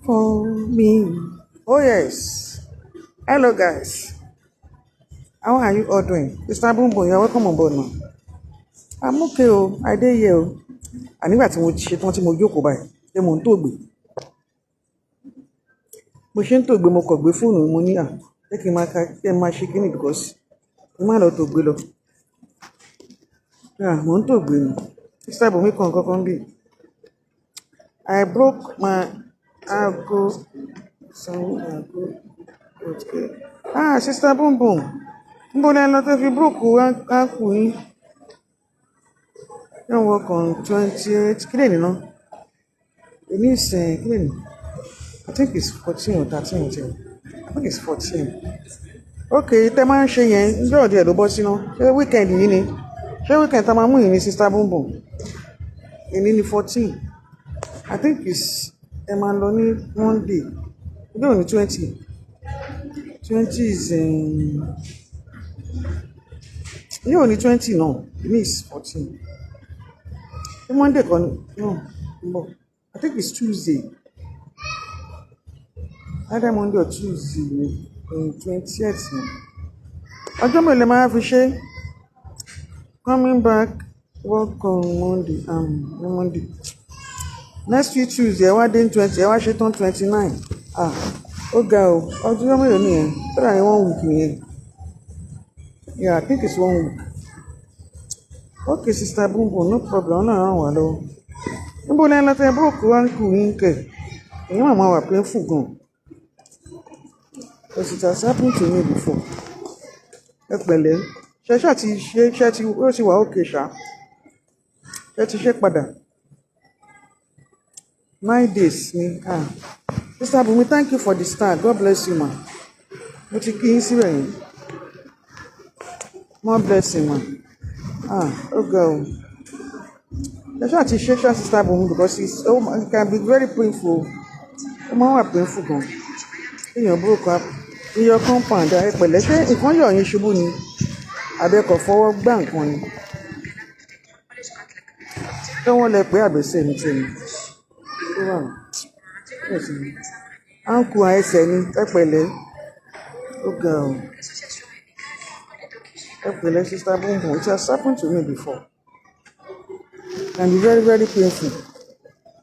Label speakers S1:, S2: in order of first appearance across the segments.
S1: For me. Oh yes. Hello guys. How are you all doing? Mr. Bumbo, you're welcome on board now. I'm okay o. I dey here o. Nígbà tí mo ṣe tán tí mo jókòó báyìí, pé mo ń tòògbé. Mo ṣe ń tòògbé mo kàn gbé fóònù mo ní jẹ́ kí n máa ka kí ẹ máa ṣe kíní because kí n má lọ tòògbé lọ. Mo ń tòògbé ni. Mr. Bumi kan kankan bí. I broke my aago. Sister Boom Boom. Níbo ni ẹ lọ tó fi broke áàkù yín? Don't work on 28. Kí lè ní ná? Èmi ìsìn kí lè ní? I think it's 14 or 13. I think it's 14. Okay, tẹ máa ń ṣe yẹn níjọ́ ọ̀dẹ̀ ló bọ́ síná. Ṣé weekend yìí ni? Ṣé weekend tá máa mú yìí ni Sister Boom Boom? Èmi ni 14. I think it's ẹ máa lọ ní Monday. Ọjọ́ òní 20. 20 is yóò ní 20 náà. Èmi is 14. Ṣé Monday kan no. I think it's Tuesday. Either Monday or Tuesday ni 20th ni. Ọjọ́ mélòó máa fi ṣe? Coming back work on Monday. Monday. Next week Tuesday ẹ wá dé 20 ẹ wá ṣe tán 29. Ó ga o. Ọjọ́ mélòó nìyẹn? Ó dà ní 1 week nìyẹn. Yeah, I think it's 1 week. Okay, sister Bumbo, no problem. No, I don't know. Níbo ni ẹlẹ́tẹ̀ búròkù wá ń kù yín kẹ̀? Èyí màmá wà pé fún gan. Because it has happened to me before. Ẹ pẹ̀lẹ́. Ṣé ṣáà ti ṣe ti ó ti wà okay ṣá? Ṣé ti ṣe padà? 9 days ni. Sister Bumi, thank you for the star. God bless you, ma. Mo ti kí yín síbẹ̀ yẹn. More blessing, ma. Ó ga o. Ṣé ṣáà ti ṣe ṣá Sister Bumi because it can be very painful. Ó máa ń wà painful gan. Èèyàn broke up. Iyọ̀ compound ẹ pẹ̀lẹ́. Ṣé nǹkan yọ̀ yín ṣubú ni? Àbẹ̀kọ̀ fọwọ́ gbá nǹkan ni. Ṣé wọ́n lẹ pé àbẹ̀sẹ̀ ní tèmi? Áńkù ẹsẹ̀ ni ẹ pẹ̀lẹ́. Ó ga o. Ẹ pẹ̀lẹ́ Sister Bumbo. It has happened to me before. It can be very, very painful.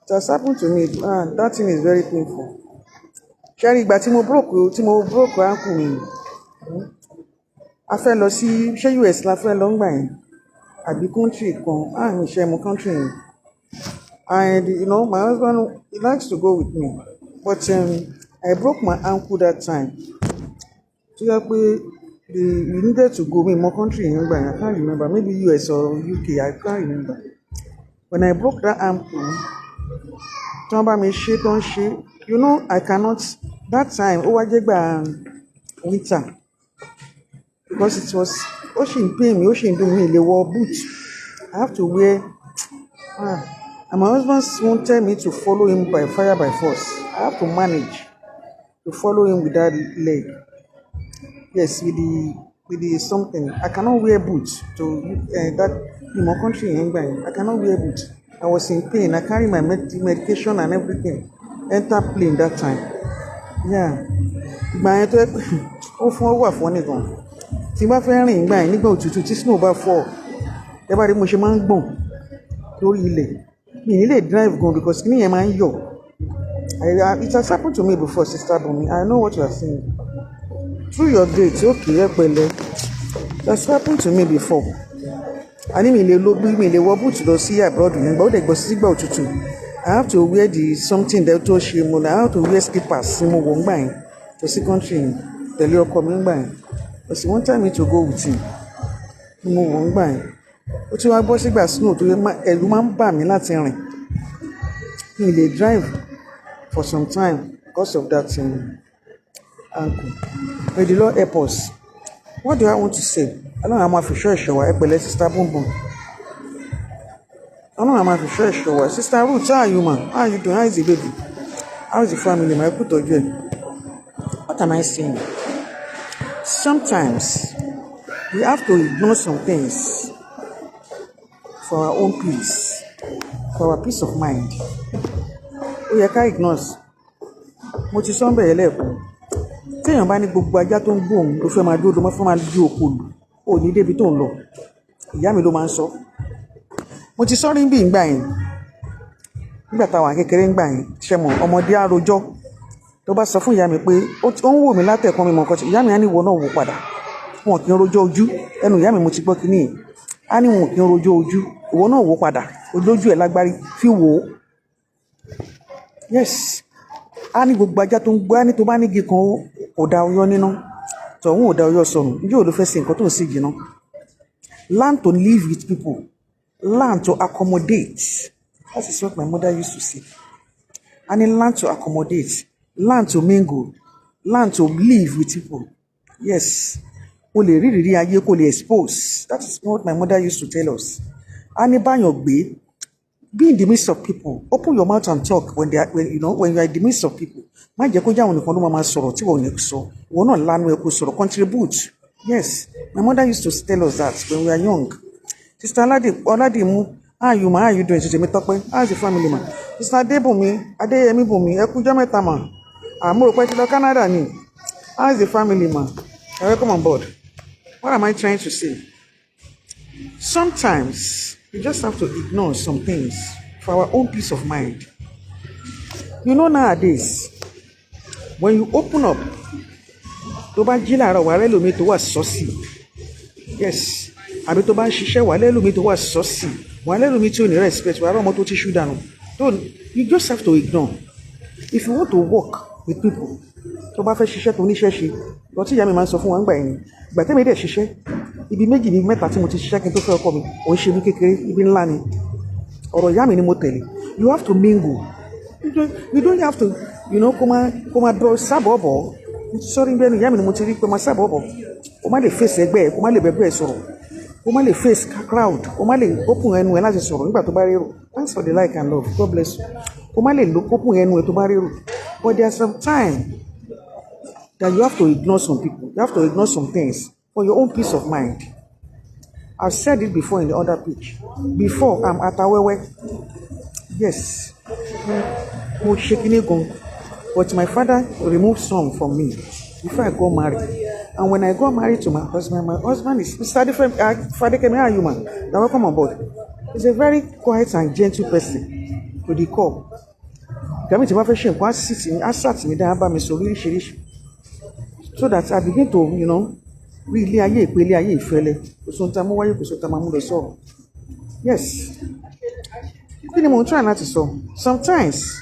S1: It has happened to me. That thing is very painful. Ṣé rí ìgbà tí mo broke áńkù mi? A fẹ́ lọ sí ṣé US la fẹ́ lọ ń gbà yẹn? Àbí country kan? Mi ṣe mo country yẹn. And my husband, he likes to go with me. But I broke my ankle that time. So we needed to go in more country in England. I can't remember. Maybe US or UK. I can't remember. When I broke that ankle, I cannot. That time, winter. Because it was ocean pain me, ocean do me. They wore boots. I have to wear. And my husband wanted me to follow him by fire by force. I have to manage to follow him with that leg. Yes, with the something. I cannot wear boots to that in my country in England. I cannot wear boots. I was in pain. I carry my medication and everything. Enter plane that time. Yeah. My fún tí bá fẹ́ rìn ìgbà yẹn nígbà òtútù tí snow bá fall ẹ bá rí mo ṣe máa ń gbọ̀n lórí ilẹ̀ mi ní lè drive gan because kí nìyẹn máa ń yọ̀. It has happened to me before, Sister Bumi. I know what you are saying. Through your gate, okay, ẹ pẹ̀lẹ́. It has happened to me before. A ní mi lè wọ boots lọ sí abroad nígbà ó dẹ̀ gbọ́ sígbà òtútù. I have to wear something that tó ṣe mo I have to wear slippers mo wọ̀ ń gbà yẹn to see country yẹn tẹ̀lé ọkọ mi ń gbà yẹn. But he wanted me to go with him. Mo wọ̀ ń gbà yẹn. Ó ti wá gbọ́ sígbà snow tó ẹ̀rù máa ń bà mí láti rìn. Mi lè drive for some time because of that ankle. May the Lord help us. What do I want to say? Ọlọ́run a máa fi ṣọ́ ẹ̀ṣọ́ wa ẹ pẹ̀lẹ́ Sister Bumbo. Ọlọ́run a máa fi ṣọ́ ẹ̀ṣọ́ wa. Sister Ruth, how are you, ma? How are you doing? How is the baby? How is the family? Ma ẹ kú tọ́jú ẹ̀. What am I saying? Sometimes we have to ignore some things for our own peace, for our peace of mind. Ó yẹ ká ignore. Mo ti sọ ń bẹ̀rẹ̀ lẹ́ẹ̀kan. Téèyàn bá ní gbogbo ajá tó ń gbóhùn ló fẹ́ máa dúró ló fẹ́ máa ju òkòlù ò ní débi tó ń lọ. Ìyá mi ló máa ń sọ. Mo ti sọ rí bí ìgbà yẹn. Nígbà táwọn kékeré ń gbà yẹn ṣe mọ̀ ọmọdé àròjọ́ tó bá sọ fún ìyá mi pé ó ń wò mí látẹ̀kọ́ mi mọ̀ nǹkan tí ìyá mi á ní ìwọ náà wò padà. Wọn kì í rojọ́ ojú ẹnu ìyá mi mo ti gbọ́ kínní yìí. Á ní wọn kì í rojọ́ ojú ìwọ náà wò padà olójú ẹ̀ lágbárí fi wò ó. Yes. A ní gbogbo ajá tó ń gbá ní tó bá nígi kan ò da ọyọ́ níná tọ̀hún ò da ọyọ́ sọnù níjẹ́ ò ló fẹ́ ṣe nǹkan tó ń sì jìnnà. Learn to live with people. Learn to accommodate. That is what my mother used to say. And then learn to accommodate. Learn to mingle. Learn to live with people. Yes. O lè rí ìrírí ayé kó lè expose. That is what my mother used to tell us. A ní báyọ̀ gbé. Be in the midst of people. Open your mouth and talk when you are in the midst of people. Má jẹ́ kó jẹ́ àwọn nìkan ló máa sọ̀rọ̀ tí wọ́n ò ní sọ. Wọ́n náà lánàá ẹ kó sọ̀rọ̀. Contribute. Yes. My mother used to tell us that when we were young. Sister Oladimu, how are you, ma? How are you doing? Sister Mitope, how is the family, ma? Sister Adeyemi Bumi, ẹ kú ọjọ́ mẹ́ta, ma. Mo rò pé ti lọ Canada ni. How is the family, ma? Welcome on board. What am I trying to say? Sometimes you just have to ignore some things for our own peace of mind. Nowadays, when you open up, tó bá jí láàárọ̀ wà rẹ́ lómi tó wà sọ́sì. Yes, àbí tó bá ń ṣiṣẹ́ wà lẹ́lòmí tó wà sọ́ọ̀sì wà lẹ́lòmí tí ò ní respect wà lọ́mọ tó ti ṣú dànù. Don't, you just have to ignore. If you want to work with people, tó bá fẹ́ ṣiṣẹ́ tó níṣẹ́ ṣe, lọ tí ìyá mi máa ń sọ fún wa ńgbà yẹn. Ìgbà tẹ́mi dẹ̀ ṣiṣẹ́, ibi méjì ibi mẹ́ta tí mo ti ṣiṣẹ́ kí n tó fẹ́ ọkọ mi, ò ń ṣe ibi kékeré, ibi ńlá ni. Ọ̀rọ̀ ìyá mi ni mo tẹ̀lé. You have to mingle. You don't have to, kó máa dọ̀ sábọ̀ọ̀bọ̀. Sorry bẹ́ẹ̀ ni ìyá mi ni mo ti rí pé máa sábọ̀ọ̀bọ̀. Kó má lè face ẹgbẹ́ ẹ̀, kó má lè bẹ́gbẹ́ ẹ̀ sọ̀rọ̀. Kó má lè face crowd. Kó má lè open ẹnu ẹ̀ láti sọ̀rọ̀ nígbà tó bá rérò. Thanks for the like and love. God bless you. Kó má lè open ẹnu ẹ̀ tó bá rérò. But there's some time that you have to ignore some people. You have to ignore some things for your own peace of mind. I've said it before in the other page. Before, I'm at Awewe. Yes. Mo ṣe kíní gan. But my father removed some from me before I got married. And when I got married to my husband is Mr. Fadekemi, how are you, man? Now welcome on board. He's a very quiet and gentle person to the core. Gami ti ma fẹ́ ṣe nǹkan á sat mi dáhà bá mi sọ oríṣiríṣi. So that I begin to, rí ilé ayé ìpè ilé ayé ìfẹ́lẹ́. Kò sóhun tá a mú wáyé, kò sóhun tá a máa mú lọ sọ̀rọ̀. Yes. Kí ni mo ń try láti sọ? Sometimes,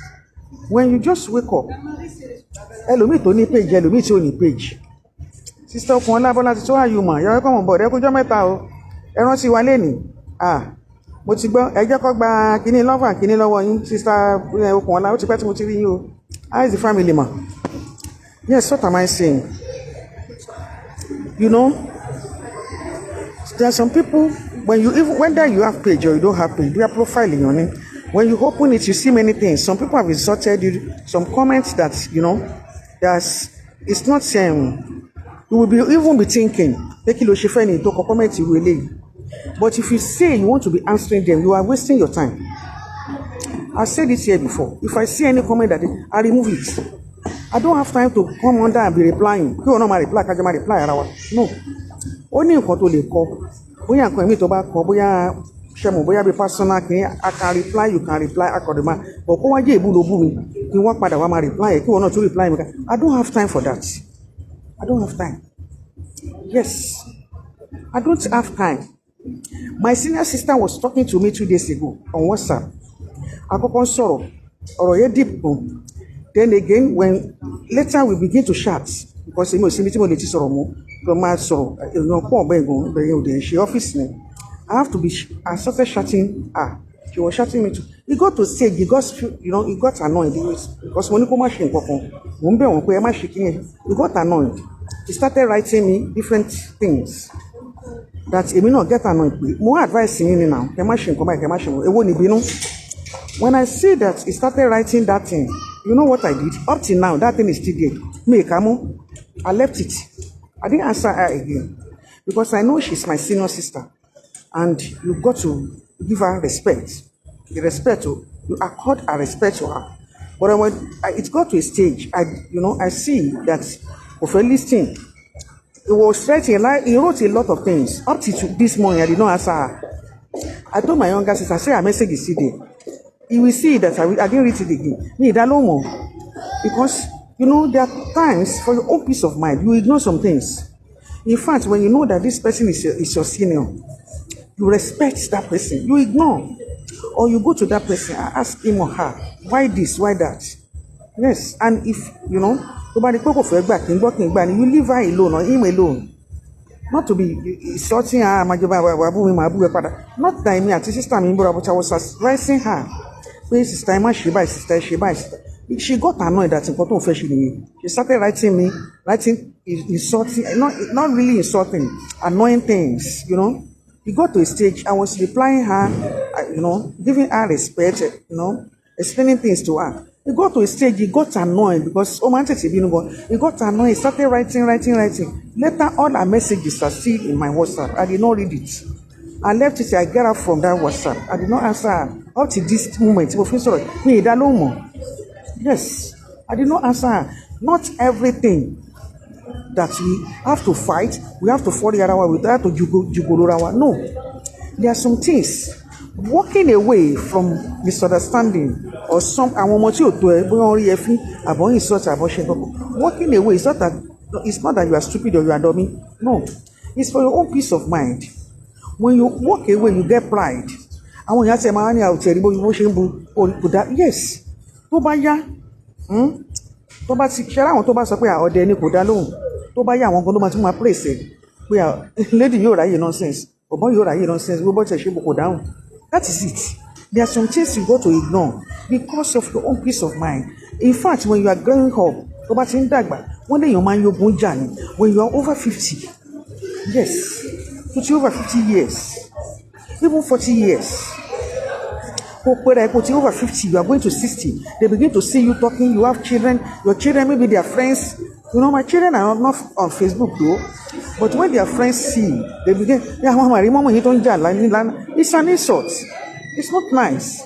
S1: when you just wake up, ẹlòmíì tó ní page, ẹlòmíì tí ò ní page. Sister Okun Ọlábọ́lá ti tó wà yùmọ̀, yọ ẹ̀kọ́ mọ̀ bọ̀ ẹ̀kúnjọ́ mẹ́ta o. Ẹ rántí wa lénìí. Mo ti gbọ́, ẹ jẹ́ kó gba kíní lọ́fà kíní lọ́wọ́ yín. Sister Okun Ọlá, ó ti pẹ́ tí mo ti rí yín o. How is the family, ma? Yes, what am I saying? There are some people, whether you have page or you don't have page, their profile in your name. When you open it, you see many things. Some people have insulted you, some comments that, it's not saying, you will even be thinking, but if you say you want to be answering them, you are wasting your time. I've said it here before. If I see any comment I remove it. I don't have time to come under and be replying. You know my reply, no. Only nǹkan tó lè kọ. Bóyá nǹkan mi tó bá kọ, bóyá be personal, I can reply, you can reply, accordingly. But kó wá jẹ́ ìbú ló bú mi, kí wọ́n padà wá máa reply, kí wọ́n náà tún reply mi. I don't have time for that. I don't have time. Yes. I don't have time. My senior sister was talking to me 2 days ago on WhatsApp. Àkọ́kọ́ sọ̀rọ̀, ọ̀rọ̀ yẹn deep gan. Then again, when later we begin to chat, because I started chatting. She was chatting me too. He got to say, he got annoyed because when he got annoyed. He started writing me different things that he may not get annoyed with. More advice in now. When I see that he started writing that thing, you know what I did? Up till now, that thing is still there. I left it. I didn't answer her again because I know she's my senior sister, and you got to give her respect. You accord a respect to her. But when it got to a stage, I see that of a listing, he was threatening. He wrote a lot of things. Up to this morning, I did not answer her. I told my younger sister, say her message is still there. You will see that I didn't read it again. Me, that no more. Because, there are times for your own peace of mind, you ignore some things. In fact, when you know that this person is your senior, you respect that person, you ignore. Or you go to that person and ask him or her, why this, why that? Yes, and if, nobody you leave her alone or him alone. Not to be insulting her, not that me, sister, but I was advising her. She got annoyed that important fashion. She started writing insulting, not really insulting, annoying things, He got to a stage, I was replying her, giving her respect, explaining things to her. He got to a stage, he got annoyed because he got annoyed, he started writing. Later, all her messages are still in my WhatsApp. I did not read it. I left it, I get up from that WhatsApp. I did not answer her. Up to this moment, yes, I did not answer her. Not everything that we have to fight, we have to fall the other way, we have to jugolorawa. No. There are some things. Walking away from misunderstanding or walking away it's not that you are stupid or you are dummy. No. It's for your own peace of mind. When you walk away, you get pride. Àwọn èèyàn ti ẹ̀ máa ní àwùjọ ẹ̀rí bó ṣe ń bu kò dá. Yes, tó bá yá, tó bá ti ṣe láwọn tó bá sọ pé ọ̀dẹ ni kò dá lóhùn, tó bá yá àwọn kan ló máa tún máa praise ẹ̀ pé lady yóò ráyè nonsense, bọ̀bọ́ yóò ráyè nonsense, gbogbo ṣe ṣe kò dáhùn. That is it. There are some things you got to ignore because of your own peace of mind. In fact, when you are growing up, tó bá ti ń dàgbà, wọ́n lè yàn máa ń yógun jà ní. When you are over 50, yes, put you over 50 years, even 40 years. Put you over 50, you are going to 60. They begin to see you talking, you have children, your children, maybe their friends. You know, my children are not on Facebook though, but when their friends see, they begin, it's an insult. It's not nice.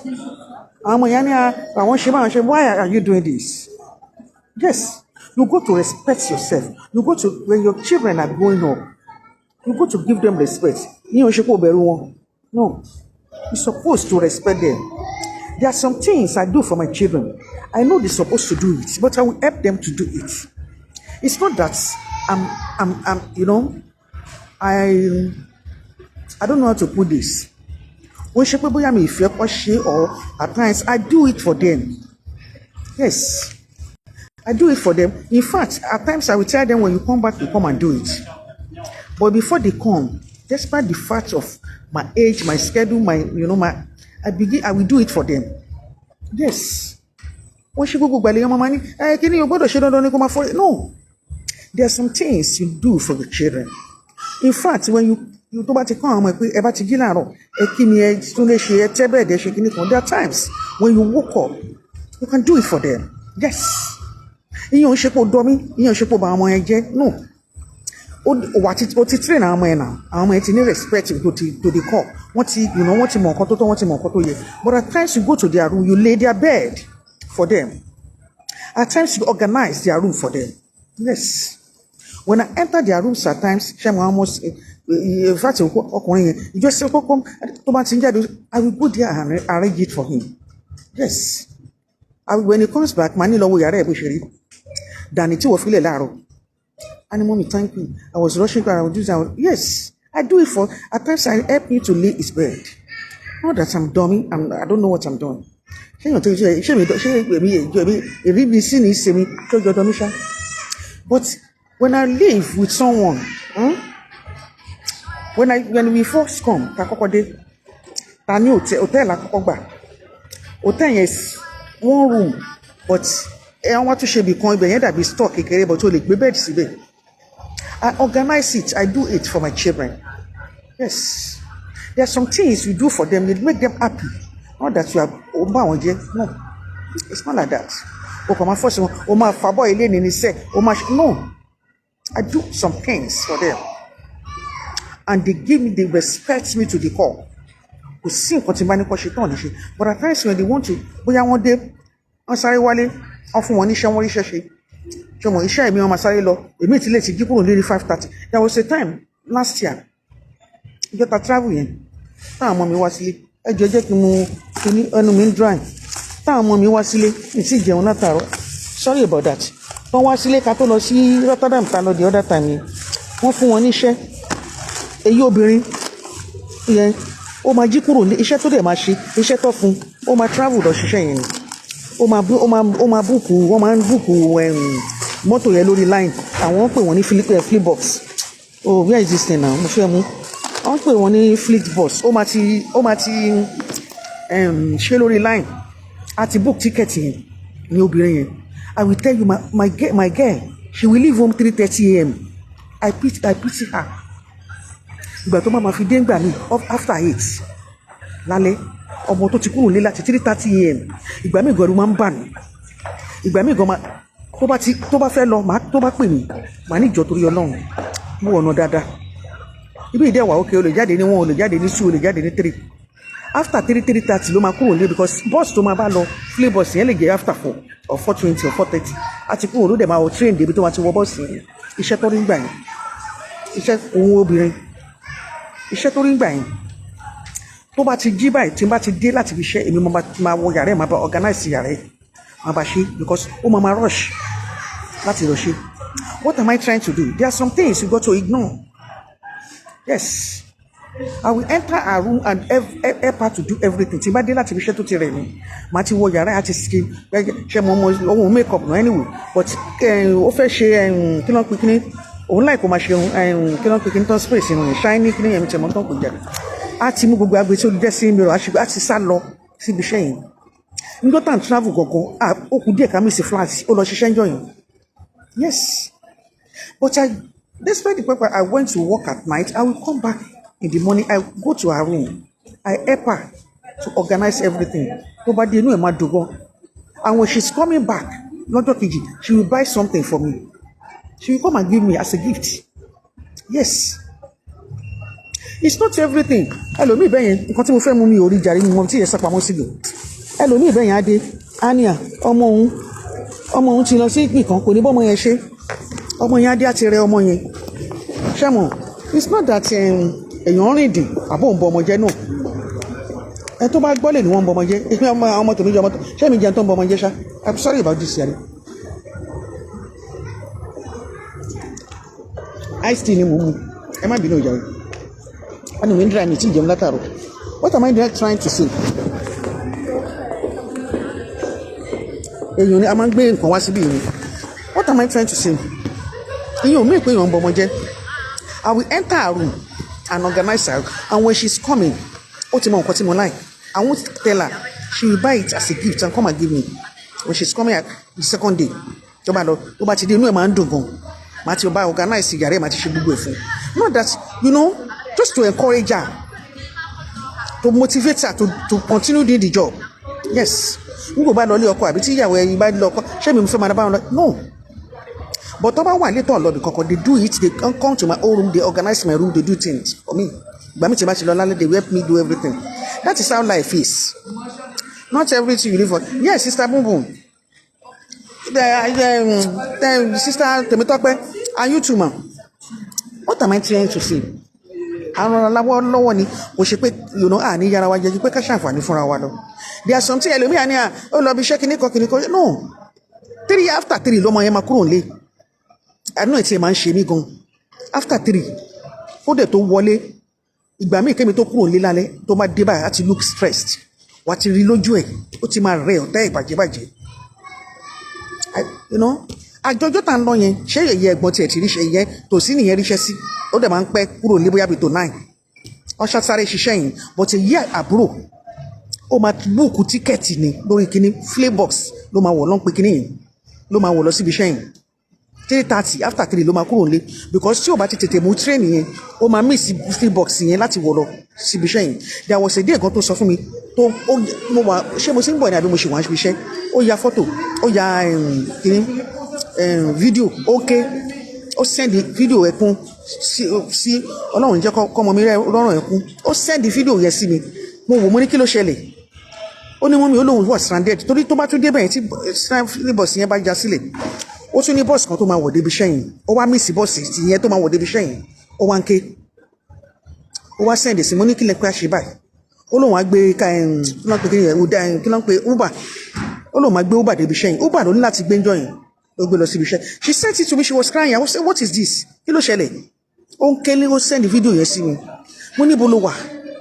S1: Why are you doing this? Yes, you got to respect yourself. You got to, when your children are growing up, you got to give them respect. No, you're supposed to respect them. There are some things I do for my children. I know they're supposed to do it, but I will help them to do it. It's not that I'm you know, I don't know how to put this. Or at times I do it for them. Yes, I do it for them. In fact, at times I will tell them when you come back, you come and do it. But before they come, despite the fact of my age, my schedule, I will do it for them. Yes. No. There are some things you do for the children. In fact, when there are times when you woke up, you can do it for them. Yes. No. What it train our men now. Our men need respect to the core. But at times you go to their room, you lay their bed for them. At times you organize their room for them. Yes. When I enter their rooms at times, almost in fact, you just say, I will go there and arrange it for him. Yes. When he comes back, and mommy, thank you. I was rushing, I would do that. Yes, I do it for. At times, I help you to lay his bed. Not that I'm dummy. I don't know what I'm doing. But when I live with someone, when we first come, hotel is one room, but I want to share be stock but I organize it. I do it for my children. Yes. There are some things you do for them that make them happy. Not that you are no. It's not like that. No. I do some things for them. And they respect me to the core. But at times when they want to, one day, often one there was a time last year I travel in mommy was dry sorry about that. Don't was Rotterdam the other time one fún wọn níṣẹ́ èyí obìnrin yẹn ó máa jí kúrò ní iṣẹ́ tó dẹ̀ máa ṣe iṣẹ́ tó fún ó máa travel lọ ṣiṣẹ́ yẹn ó máa búùkù mọ́tò yẹn lórí line àwọn pè wọ́n ní flipbox. Oh, where is this thing now? Mo fẹ́ mú àwọn pè wọ́n ní flipbox ó máa ti ṣe lórí line àti book ticket yẹn ní obìnrin yẹn. I will tell you my girl she will leave home 3:30 a.m. I pity her. Ìgbà tó máa fi dé ńgbà mi after 8 lálẹ́ ọmọ tó ti kúrò lé láti 3:30 a.m. ìgbà mi gan-an máa ń bà mí ìgbà mi gan-an tó bá fẹ́ lọ tó bá pè mí màá ní ìjọ torí Ọlọ́run mo ọ̀nà dáadáa ibi ìdẹ́wà òkè o lè jáde ní 1 o lè jáde ní 2 o lè jáde ní 3 after 3:30 ló máa kúrò lé because bus tó máa bá lọ flavours yẹn lè jẹ́ after 4 or 4:20 or 4:30 àti kúrò ló dẹ̀ máa wọ train débi tó máa ti wọ bọ́ọ̀sì yẹn iṣẹ́ tó rí ń gbà yẹn iṣẹ́ òun obìnrin iṣẹ́ tó rí ń gbà yẹn tó bá ti jí báyìí tí n bá ti dé láti fi ṣe èmi máa wọ yàrá ẹ̀ máa bá organize yàrá ẹ̀ máa bá ṣe because ó máa rush láti lọ ṣe. What am I trying to do? There are some things you got to ignore. Yes, I will enter her room and help her to do everything. Tí bá dé láti ibi iṣẹ́ tó ti rẹ̀ mí, màá ti wọ yàrá àti ṣe mo ohun make up no anyway. But ó fẹ́ ṣe kí ló ń pè kíní, òun láì kó máa ṣe kí ló ń pè kíní tó ń spray sínú yẹn, shiny kíní yẹn mi tẹ̀ mọ́ tó ń pè jẹ́. A ti mú gbogbo agbe tí ó jẹ́ sí mirror, a ti sá lọ síbi iṣẹ́ yẹn. Nígbà tá à ń travel gangan, ó kù díẹ̀ ká mi sí flat, ó lọ ṣiṣẹ́ ń jọ yẹn. Yes. But despite the fact that I went to work at night, I will come back in the morning. I go to her room. I help her to organize everything. Nobody inú ẹ̀ máa dùn gan. And when she's coming back, lọ́jọ́ kejì, she will buy something for me. She will come and give me as a gift. Yes. It's not everything. Ẹlòmíì bẹ́ẹ̀ yẹn, nǹkan tí mo fẹ́ mú mi ò rí jàre mi mọ́ tí yẹn sápamọ́ sílò. Ẹlòmíì bẹ́ẹ̀ yẹn á dé, Ania, ọmọ òun ti lọ sí ìkan, kò ní bọ́mọ yẹn ṣe. Ọmọ yẹn á dé àti rẹ ọmọ yẹn. Ṣẹ́mọ̀, it's not that èèyàn rìn dì àbò ń bọ ọmọ jẹ́ náà. Ẹ tó bá gbọ́ lè ní wọ́n ń bọ ọmọ jẹ́. Ọmọ tòmí jẹ́ ọmọ tó. Ṣé mi jẹun tó ń bọ ọmọ jẹ́ ṣá? I'm sorry about this yàrá. Ice tea ni mo mu. Ẹ má bínú ìjà rẹ̀. Wọ́n ní mi ń dra mi tí ìjẹun látàrọ̀. What am I trying to say? Èèyàn ni a máa ń gbé nǹkan wá síbí yìí. What am I trying to say? Èèyàn ò mí pé èèyàn ń bọ ọmọ jẹ́. I will enter her room and organize her. And when she's coming, ó ti mọ nǹkan tí mo like. I won't tell her. She will buy it as a gift and come and give me. When she's coming at the second day, tó bá ti dé inú ẹ̀ máa ń dùn gan. Màá ti bá organize yàrá ẹ̀, màá ti ṣe gbogbo ẹ̀ fún. Not that, just to encourage her, to motivate her to continue doing the job. Yes. N kò bá lọ lé ọkọ àbí tí ìyàwó ẹ̀yin bá lọ ọkọ, ṣé mi fẹ́ máa bá wọn lọ? No. But tó bá wà létò ọ̀lọ́bì kankan, they do it, they come to my own room, they organize my room, they do things for me. Ìgbà mi tí bá ti lọ lálẹ́, they help me do everything. That is how life is. Not everything you live for. Yes, Sister Boom Boom. Sister Temitope, and you too, ma. What am I trying to say? Àwọn ọlọ́wọ́ lọ́wọ́ ni kò ṣe pé àní yàrá wa jẹ́ pé ká ṣàǹfààní fúnra wa lọ. There are some things ẹlòmíà ní ó lọ bí iṣẹ́ kìnnìkan. No. 3 after 3 lọ́mọ yẹn máa kúrò nílé. Àánú ẹ̀ tí ẹ máa ń ṣe mí gan. After 3 ó dẹ̀ tó wọlé, ìgbà míì kémi tó kúrò nílé lálẹ́ tó máa dé báyìí á ti look stressed. Wà á ti rí lójú ẹ̀, ó ti máa rẹ̀ ọ̀tá ẹ̀ bàjẹ́. Àjọjọ́ tá ń lọ yẹn, ṣé ẹ̀yẹ ẹ̀gbọ́n tiẹ̀ ti ríṣẹ́ yẹn tòsí nìyẹn ríṣẹ́ sí? Ó dẹ̀ máa ń pẹ́ kúrò nílé bóyá bí tó 9. Ọṣà sáré ṣiṣẹ́ yìí, but èyí àbúrò ó máa búùkù tíkẹ́ẹ̀tì ni lórí kíní Flaybox ló máa wọ̀ lọ́n pé kíní yìí ló máa wọ̀ lọ síbi iṣẹ́ yìí. 3:30 after 3 ló máa kúrò nílé because tí ò bá ti tètè mú train yẹn ó máa miss Flaybox yẹn láti wọ̀ lọ síbi iṣẹ́ yìí. There was a day kan tó sọ fún mi ṣé mo ti ń bọ̀ ní àbí mo ṣì wá ń ṣiṣẹ́, ó ya fọ́tò, ó ya kíní fídíò, ó send fídíò ẹkún sí Ọlọ́run jẹ́ kọ́mọ mi rọrùn ẹkún, ó send fídíò yẹn sí mi. Mo wò mo ní kí ló ṣẹlẹ̀, ó ní mọ́mí olóhùn wọ̀ stranded torí tó bá tún dé bẹ́ẹ̀ tí bọ́ọ̀sì yẹn bá já sílẹ̀, ó tún ní bọ́ọ̀sì kan tó máa wọ̀ débi iṣẹ́ yìí, ó wá mísì bọ́ọ̀sì yẹn tó máa wọ̀ débi iṣẹ́ yìí, ó wá ń ké, ó wá send sí mo ní kí lẹ pé a ṣe báyìí, ó lóun á gbé kí ló ń pe Uber, ó lóun máa gbé Uber débi iṣẹ́ yìí, Uber ló ní láti gbé ń jọ yìí ló gbé lọ síbi iṣẹ́. She sent it to me, she was crying. I was saying, what is this? Kí ló ṣẹlẹ̀? Ó ń kélé, ó send fídíò yẹn sí mi. Mo níbo ló wà?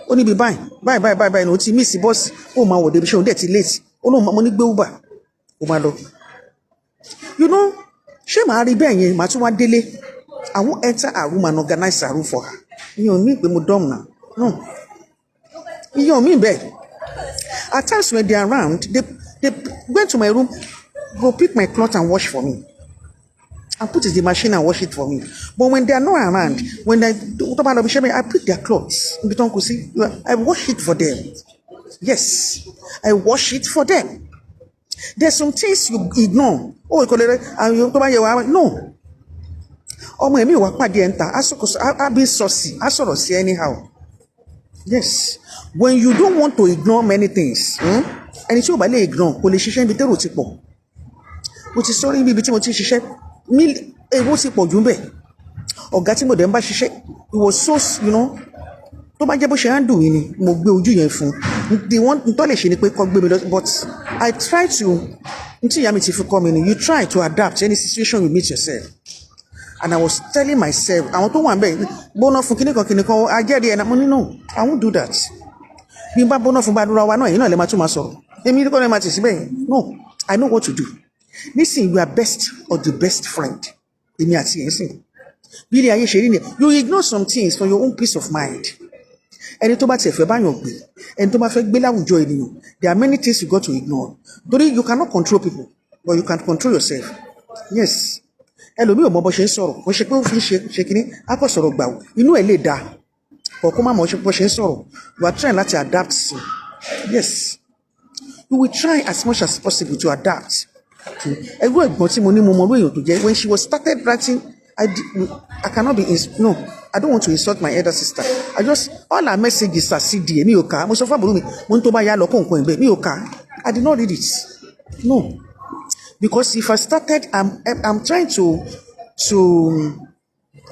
S1: Ó níbi báyìí ní ó ti miss bọ́ọ̀sì, ó máa wọ̀ débi iṣẹ́, ó dẹ̀ ti late. Ó lóun mo ní gbé Uber, ó máa lọ. Ṣé màá rí bẹ́ẹ̀ yẹn, màá tún wá délé. I won't enter her room and organize her room for her. Ìyẹn ò ní pé mo dumb now. No. Ìyẹn ò mí bẹ́ẹ̀. At times when they are around, they went to my room, go pick my cloth and wash for me. And put it in the machine and wash it for me. But when they are not around, when I pick their clothes. I wash it for them. Yes, I wash it for them. There's some things you ignore. Oh, no. Ọmọ ẹ̀mí wà pàdé ẹ̀ńtà, I be saucy, I sort of say anyhow. Yes, when you don't want to ignore many things, ẹni tí ó bá lè ignore, kò lè ṣiṣẹ́ ibi tẹ́rù ti pọ̀. Mo ti sọ níbi tí mo ti ṣiṣẹ́, èrò ti pọ̀ jù ń bẹ̀. Ọ̀gá tí mo dẹ̀ ń bá ṣiṣẹ́, it was so, tó bá jẹ́ bó ṣe handle yìí ni mo gbé ojú yẹn fún. Ntọ́ lè ṣe ni pé kọ́ gbé mi lọ, but I try to, ntí ìyá mi ti fi kọ́ mi ni, you try to adapt to any situation you meet yourself. And I was telling myself, àwọn tó wà ń bẹ̀ gbóná fún kíní kan ajẹ́rìí ẹ̀ náà mo ní no, I won't do that. Bí n bá gbóná fún gbàdúrà wa náà èyí náà lè máa tún máa sọ̀rọ̀. Èmi ní kọ́ lè máa tì síbẹ̀ yẹn. No, I know what to do. Nísìnyí, you are best or the best friend. Èmi àti ẹ̀ sìn. Bí ilé ayé ṣe rí ni, you ignore some things for your own peace of mind. Ẹni tó bá tiẹ̀ fẹ́ báyọ̀ gbé, ẹni tó bá fẹ́ gbé láwùjọ ènìyàn, there are many things you got to ignore. Torí you cannot control people, but you can control yourself. Yes. Ẹlòmíì ò mọ bó ṣe ń sọ̀rọ̀, wọ́n ṣe pé ó fi ṣe kíní, á kọ́ sọ̀rọ̀ gbà ó. Inú ẹ̀ lè dáa, ọ̀kọ́ má mọ̀ bó ṣe ń sọ̀rọ̀. You are trying láti adapt sí. Yes. You will try as much as possible to adapt. Ẹgbẹ́ ẹ̀gbọ́n tí mo ní mo mọ lóyún tó jẹ́ when she was started writing, I cannot be no, I don't want to insult my elder sister. All her messages are CD. Mi ò kà. Mo sọ fún àbúrò mi, mo ń tó bá yá lọ kó nǹkan ẹ̀gbẹ́. Mi ò kà. I did not read it. No. Because if I started, I'm trying to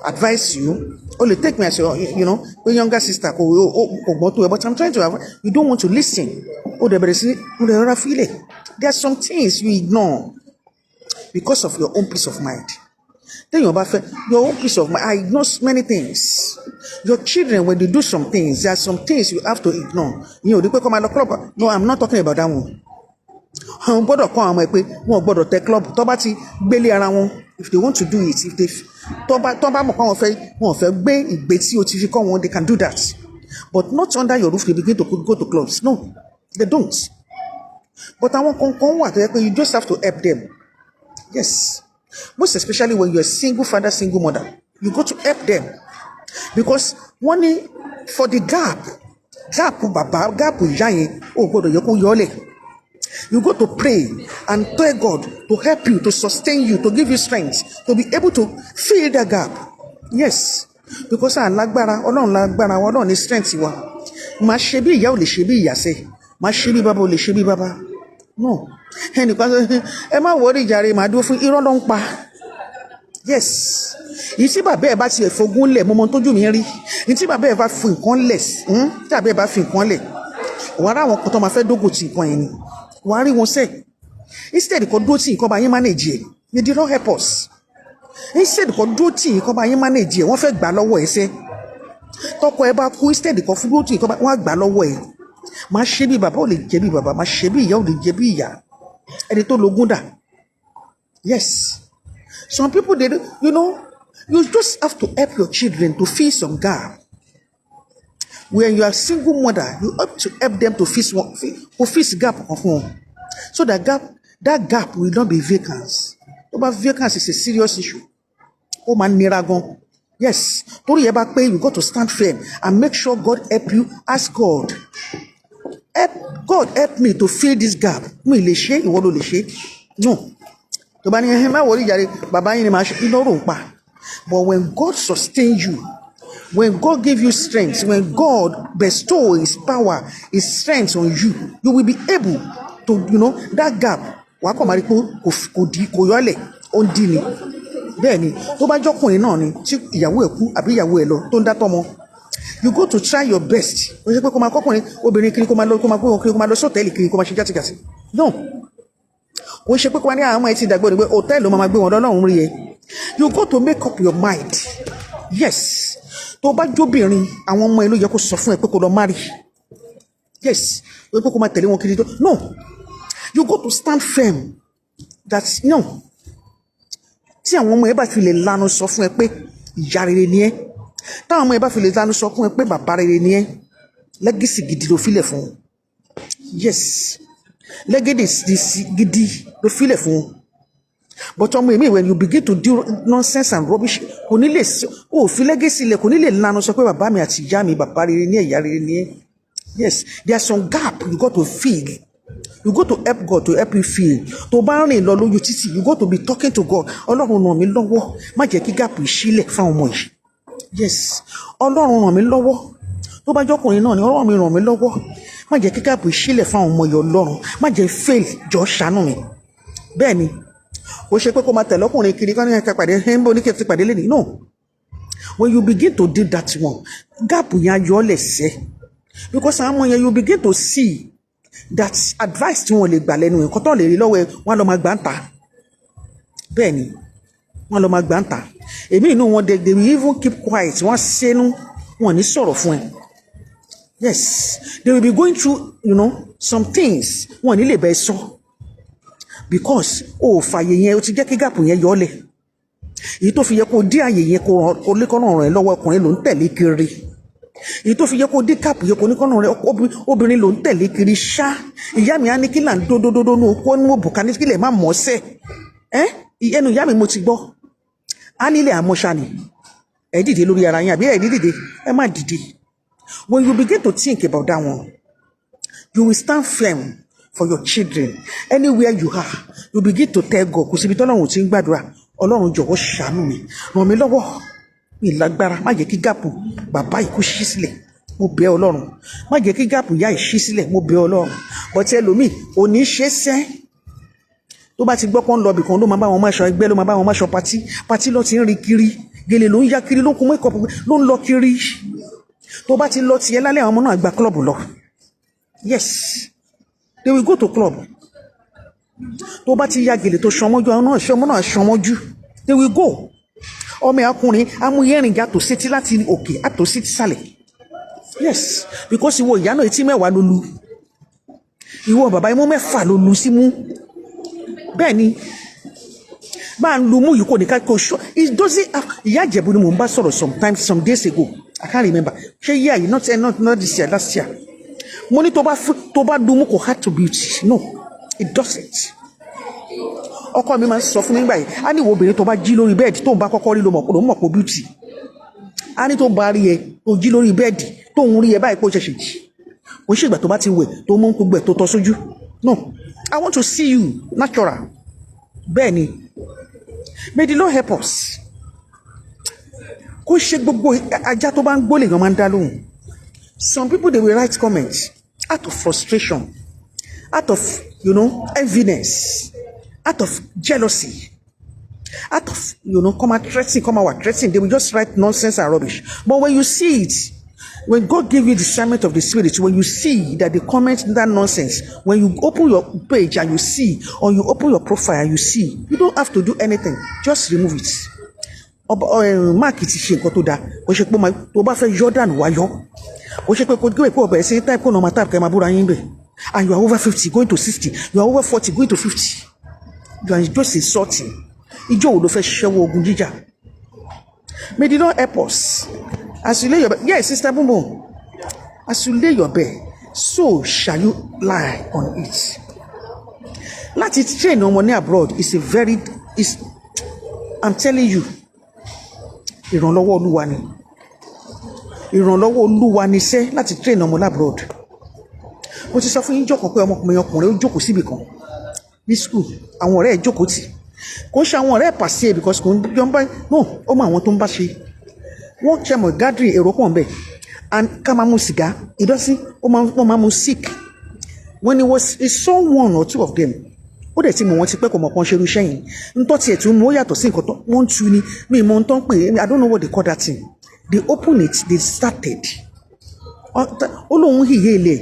S1: advise you, only take me as your, your younger sister, but I'm trying to, you don't want to listen. There are some things you ignore because of your own peace of mind. Then your own peace of mind, I ignore many things. Your children, when they do some things, there are some things you have to ignore. They come at the club. No, I'm not talking about that one. If they want to do it, if they they can do that. But not under your roof, they begin to go to clubs. No, they don't. But you just have to help them. Yes. Most especially when you're a single father, single mother, you got to help them. Because money for the gap, you got to pray and tell God to help you, to sustain you, to give you strength, to be able to fill the gap. Yes. Because Ọlọ́run ní strength wa. Má ṣe bí ìyá ò lè ṣe bí ìyá ṣe. Má ṣe bí bàbá ò lè ṣe bí bàbá. No. Ẹ má worry jàre, má dúró fún irọ́ ló ń pa. Yes. Yìí tí bàbá ẹ̀ bá ti ẹ̀fọ́gún lẹ̀, mo mọ tójú mi rí. Yìí tí bàbá ẹ̀ bá fi nǹkan lẹ̀, tí bàbá ẹ̀ bá fi nǹkan lẹ̀, wàá rá àwọn kan tó máa fẹ́ dógò tí nǹkan yẹn ni. Wàá rí wọn sẹ́. Instead kò dúró tí nǹkan bá yín manage ẹ̀. They did not help us. Instead kò dúró tí nǹkan bá yín manage ẹ̀, wọ́n fẹ́ gbà lọ́wọ́ ẹ̀ sẹ́. Tọkọ ẹ bá kú, instead kò fún dúró tí nǹkan bá wọ́n á gbà lọ́wọ́ ẹ̀. Má ṣe bí bàbá ò lè jẹ bí bàbá, má ṣe bí ìyá ò lè jẹ bí ìyá. Ẹni tó lógún dà. Yes. Some people, you just have to help your children to fill some gap. When you are a single mother, you have to help them to fill gap of home. So that gap will not be vacant. But vacancy is a serious issue. Oh man, Niragon. Yes. You got to stand firm and make sure God help you. Ask God. God help me to fill this gap. No. But when God sustain you, when God give you strength, when God bestow His power, His strength on you, you will be able to, that gap. You go to try your best. No. You got to make up your mind. Yes. Marry. Yes. No. You got to stand firm. That's no. Tí àwọn ọmọ ẹ bá fi lè lanu sọ fún ẹ pé ìyá rere ni ẹ́. Táwọn ọmọ ẹ bá fi lè lanu sọ fún ẹ pé bàbá rere ni ẹ́. Legacy gidi ló filẹ̀ fún. Yes. Legacy gidi ló filẹ̀ fún. But when you begin to do nonsense and rubbish, legacy le kò ní lè lanu sọ pé bàbá mi àti ìyá mi bàbá rere ni ẹ́, ìyá rere ni ẹ́. Yes, there's some gap you got to fill. You go to help God to help you fill. To bá rìn lọ lójú títì, you go to be talking to God. Ọlọ́run ràn mí lọ́wọ́, má jẹ́ kí gap ìṣílẹ̀ fún ọmọ yìí. Yes, Ọlọ́run ràn mí lọ́wọ́. Tó bá jọkùnrin náà ni Ọlọ́run mi ràn mí lọ́wọ́. Má jẹ́ kí gap ìṣílẹ̀ fún ọmọ yìí Ọlọ́run. Má jẹ́ fail, jọ̀ọ́ ṣàánú mi. Bẹ́ẹ̀ ni, ó ṣe pé kó máa tẹ̀lé ọkùnrin kiri kan ní ẹ̀ka pàdé, ẹ̀ńbó ní kí ẹ ti pàdé lẹ́nìí. No. When you begin to do that one, gap yẹn ayọ̀ lẹ̀sẹ̀. Because àwọn ọmọ yẹn you begin to see that advice tí wọ́n lè gbà lẹ́nu nǹkan tó lè rí lọ́wọ́ ẹ̀ wọ́n lọ máa gbà ń ta. Bẹ́ẹ̀ ni, wọ́n lọ máa gbà ń ta. èmi inú wọn they will even keep quiet, wọ́n ṣẹ́nu wọn ní sọ̀rọ̀ fún ẹ. Yes, they will be going through, some things wọn ní lè bẹ́ẹ̀ sọ because o fàyè yẹn o ti jẹ́ kí gàpù yẹn yọ ọ́ lẹ̀. Èyí tó fi yẹ kó dé àyè yẹn kó lékọ́nà rẹ̀ lọ́wọ́ ọkùnrin ló ń tẹ̀lé kiri. Èyí tó fi yẹ kó dé gàpù yẹn kó lékọ́nà rẹ̀ obìnrin ló ń tẹ̀lé kiri ṣá. Ìyá mi á ní kí là ń dódódódó ní okó ní òbùkà ní kílẹ̀ má mọ̀ ọ́ sẹ́. Ẹnu ìyá mi mo ti gbọ́. Á nílẹ̀ àmọ́ṣá ni. Ẹ dìde lórí ara yín àbí ẹ dìde ẹ má dìde. When you begin to think about that one, you will stand firm for your children. Anywhere you are, you begin to tell God, kò síbi tọ́lọ́run tí ń gbàdúrà, Ọlọ́run jọ̀wọ́ ṣàánú mi, ràn mí lọ́wọ́, mi lágbára, má jẹ́ kí gáàpù bàbá yìí kó ṣí sílẹ̀, mo bẹ̀ Ọlọ́run, má jẹ́ kí gáàpù ìyá yìí ṣí sílẹ̀, mo bẹ̀ Ọlọ́run. But ẹlòmíì, ò ní ṣe sẹ́, tó bá ti gbọ́ pọ́n lọ bìkan ló máa bá wọn máa ṣọ ẹgbẹ́, ló máa bá wọn máa ṣọ patí ló ti ń rí kiri, gèlè ló ń yá kiri, ló ń kun mẹ́kọ̀ọ́ ló ń lọ kiri. Tó bá ti lọ tiẹ̀ lálẹ́ àwọn ọmọ náà gba club lọ. Yes, they will go to club. Tó bá ti ya gèlè tó ṣọmọ́jú àwọn náà ṣọmọ́ náà ṣọmọ́jú. They will go. Ọmọ ọkùnrin amúyẹ́rìngà tó sétí láti òkè àtò sétí sàlẹ̀. Yes, because ìwọ ìyá náà etí mẹ́wàá ló lu. Ìwọ bàbá imú mẹ́fà ló lu sí mú. Bẹ́ẹ̀ ni bá ń lu mú yìí kò ní ká kó ṣọ́. It doesn't have ìyá Ìjẹ̀bú ni mò ń bá sọ̀rọ̀ some days ago. I can't remember. Ṣé year yìí not this year, last year. Mo ní tó bá lu mú kò hard to beauty. No, it doesn't. Ọkọ mi máa ń sọ fún mi nígbà yìí, a ní ìwọ obìnrin tó bá jí lórí bẹ́ẹ̀dì tó ń bá kọ́kọ́ rí ló mọ̀ pé beauty. A ní tó bá rí ẹ tó jí lórí bẹ́ẹ̀dì tó ń rí ẹ báyìí pé ó ṣẹ̀ṣẹ̀ jí. Kò ṣe ìgbà tó bá ti wẹ̀ tó mú gbogbo ẹ̀ tó tọ́ sójú. No, I want to see you natural. Bẹ́ẹ̀ ni, may the Lord help us. Kò ṣe gbogbo ajá tó bá ń gbólè gan máa ń dá lóhùn. Some people they will write comments out of frustration, out of enviness, out of jealousy, out of come and threatening. They will just write nonsense and rubbish. But when you see it, when God give you discernment of the spirit, when you see that they comment that nonsense, when you open your page and you see, or you open your profile and you see, you don't have to do anything. Just remove it. Mark it ṣe nǹkan tó dáa. Ó ṣe pé tó bá fẹ́ Jordan wá yọ. Ó ṣe pé kò gbé ìpò ọ̀bẹ̀ sí type kó normal type kẹ́ máa búra yín bẹ̀. And you are over 50 going to 60. You are over 40 going to 50. You are just insulting. Ìjọ wo ló fẹ́ ṣẹ́wọ́ ogun jíjà? May the Lord help us. As you lay your bed, yes, Sister Boom Boom. As you lay your bed, so shall you lie on it. Láti train ọmọ ní abroad I'm telling you, ìrànlọ́wọ́ Olúwa ni. Ìrànlọ́wọ́ Olúwa ni sẹ́ láti train ọmọ abroad. Mo ti sọ fún yín jọ̀kan pé ọkùnrin ó jókòó síbì kan ní school, àwọn ọ̀rẹ́ ẹ̀ jókòó tì. Kò ṣe àwọn ọ̀rẹ́ ẹ̀ pàṣẹ because kò ń jọ ń bá no ó mọ àwọn tó ń bá ṣe. Wọ́n ṣe mọ̀ gathering èrò pọ̀ nbẹ̀ and ká máa mu sìgá ìdọ́sí ó máa mu sick. When he saw one or two of them, ó dẹ̀ ti mọ̀ wọ́n ti pẹ́ kò mọ̀ kan ṣe irú iṣẹ́ yìí. Ntọ́ tiẹ̀ tún mú ó yàtọ̀ sí nǹkan tó wọ́n ń tu ni mi mọ̀ ntọ́ ń pè é I don't know what they call that thing. They open it, they started. Ó lóun hìyé ilé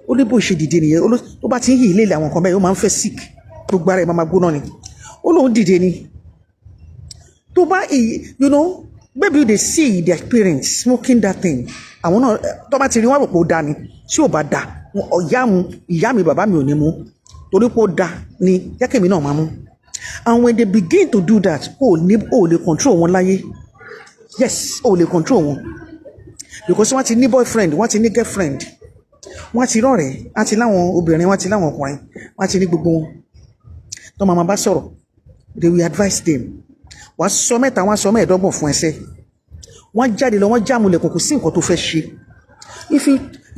S1: ó ní bó ṣe dìde nìyẹn ó bá ti ń hìyé ilé àwọn nǹkan bẹ́ẹ̀ ó máa ń fẹ́ sick gbogbo ara ẹ̀ máa gbóná ni. Ó lóun dìde ni. Tó bá maybe they see their parents smoking that thing. Àwọn náà tó bá ti rí wọn rò pé ó da ni tí ò bá da ìyá mi bàbá mi ò ní mú torí pé ó da ni yákèmí náà máa mú. And when they begin to do that ó lè control wọn láyé. Yes, ó lè control wọn because wọ́n ti ní boyfriend wọ́n ti ní girlfriend wọ́n ti rọ̀rẹ́ wọ́n ti láwọn obìnrin wọ́n ti láwọn ọkùnrin wọ́n ti ní gbogbo wọn tó máa bá sọ̀rọ̀ they will advise them. Wọ́n sọ mẹ́ta wọ́n sọ mẹ́ẹ̀ẹ́dọ́gbọ̀n fún ẹsẹ̀ wọ́n jáde lọ wọ́n jáàmù lẹ̀kùn kò sí nǹkan tó fẹ́ ṣe.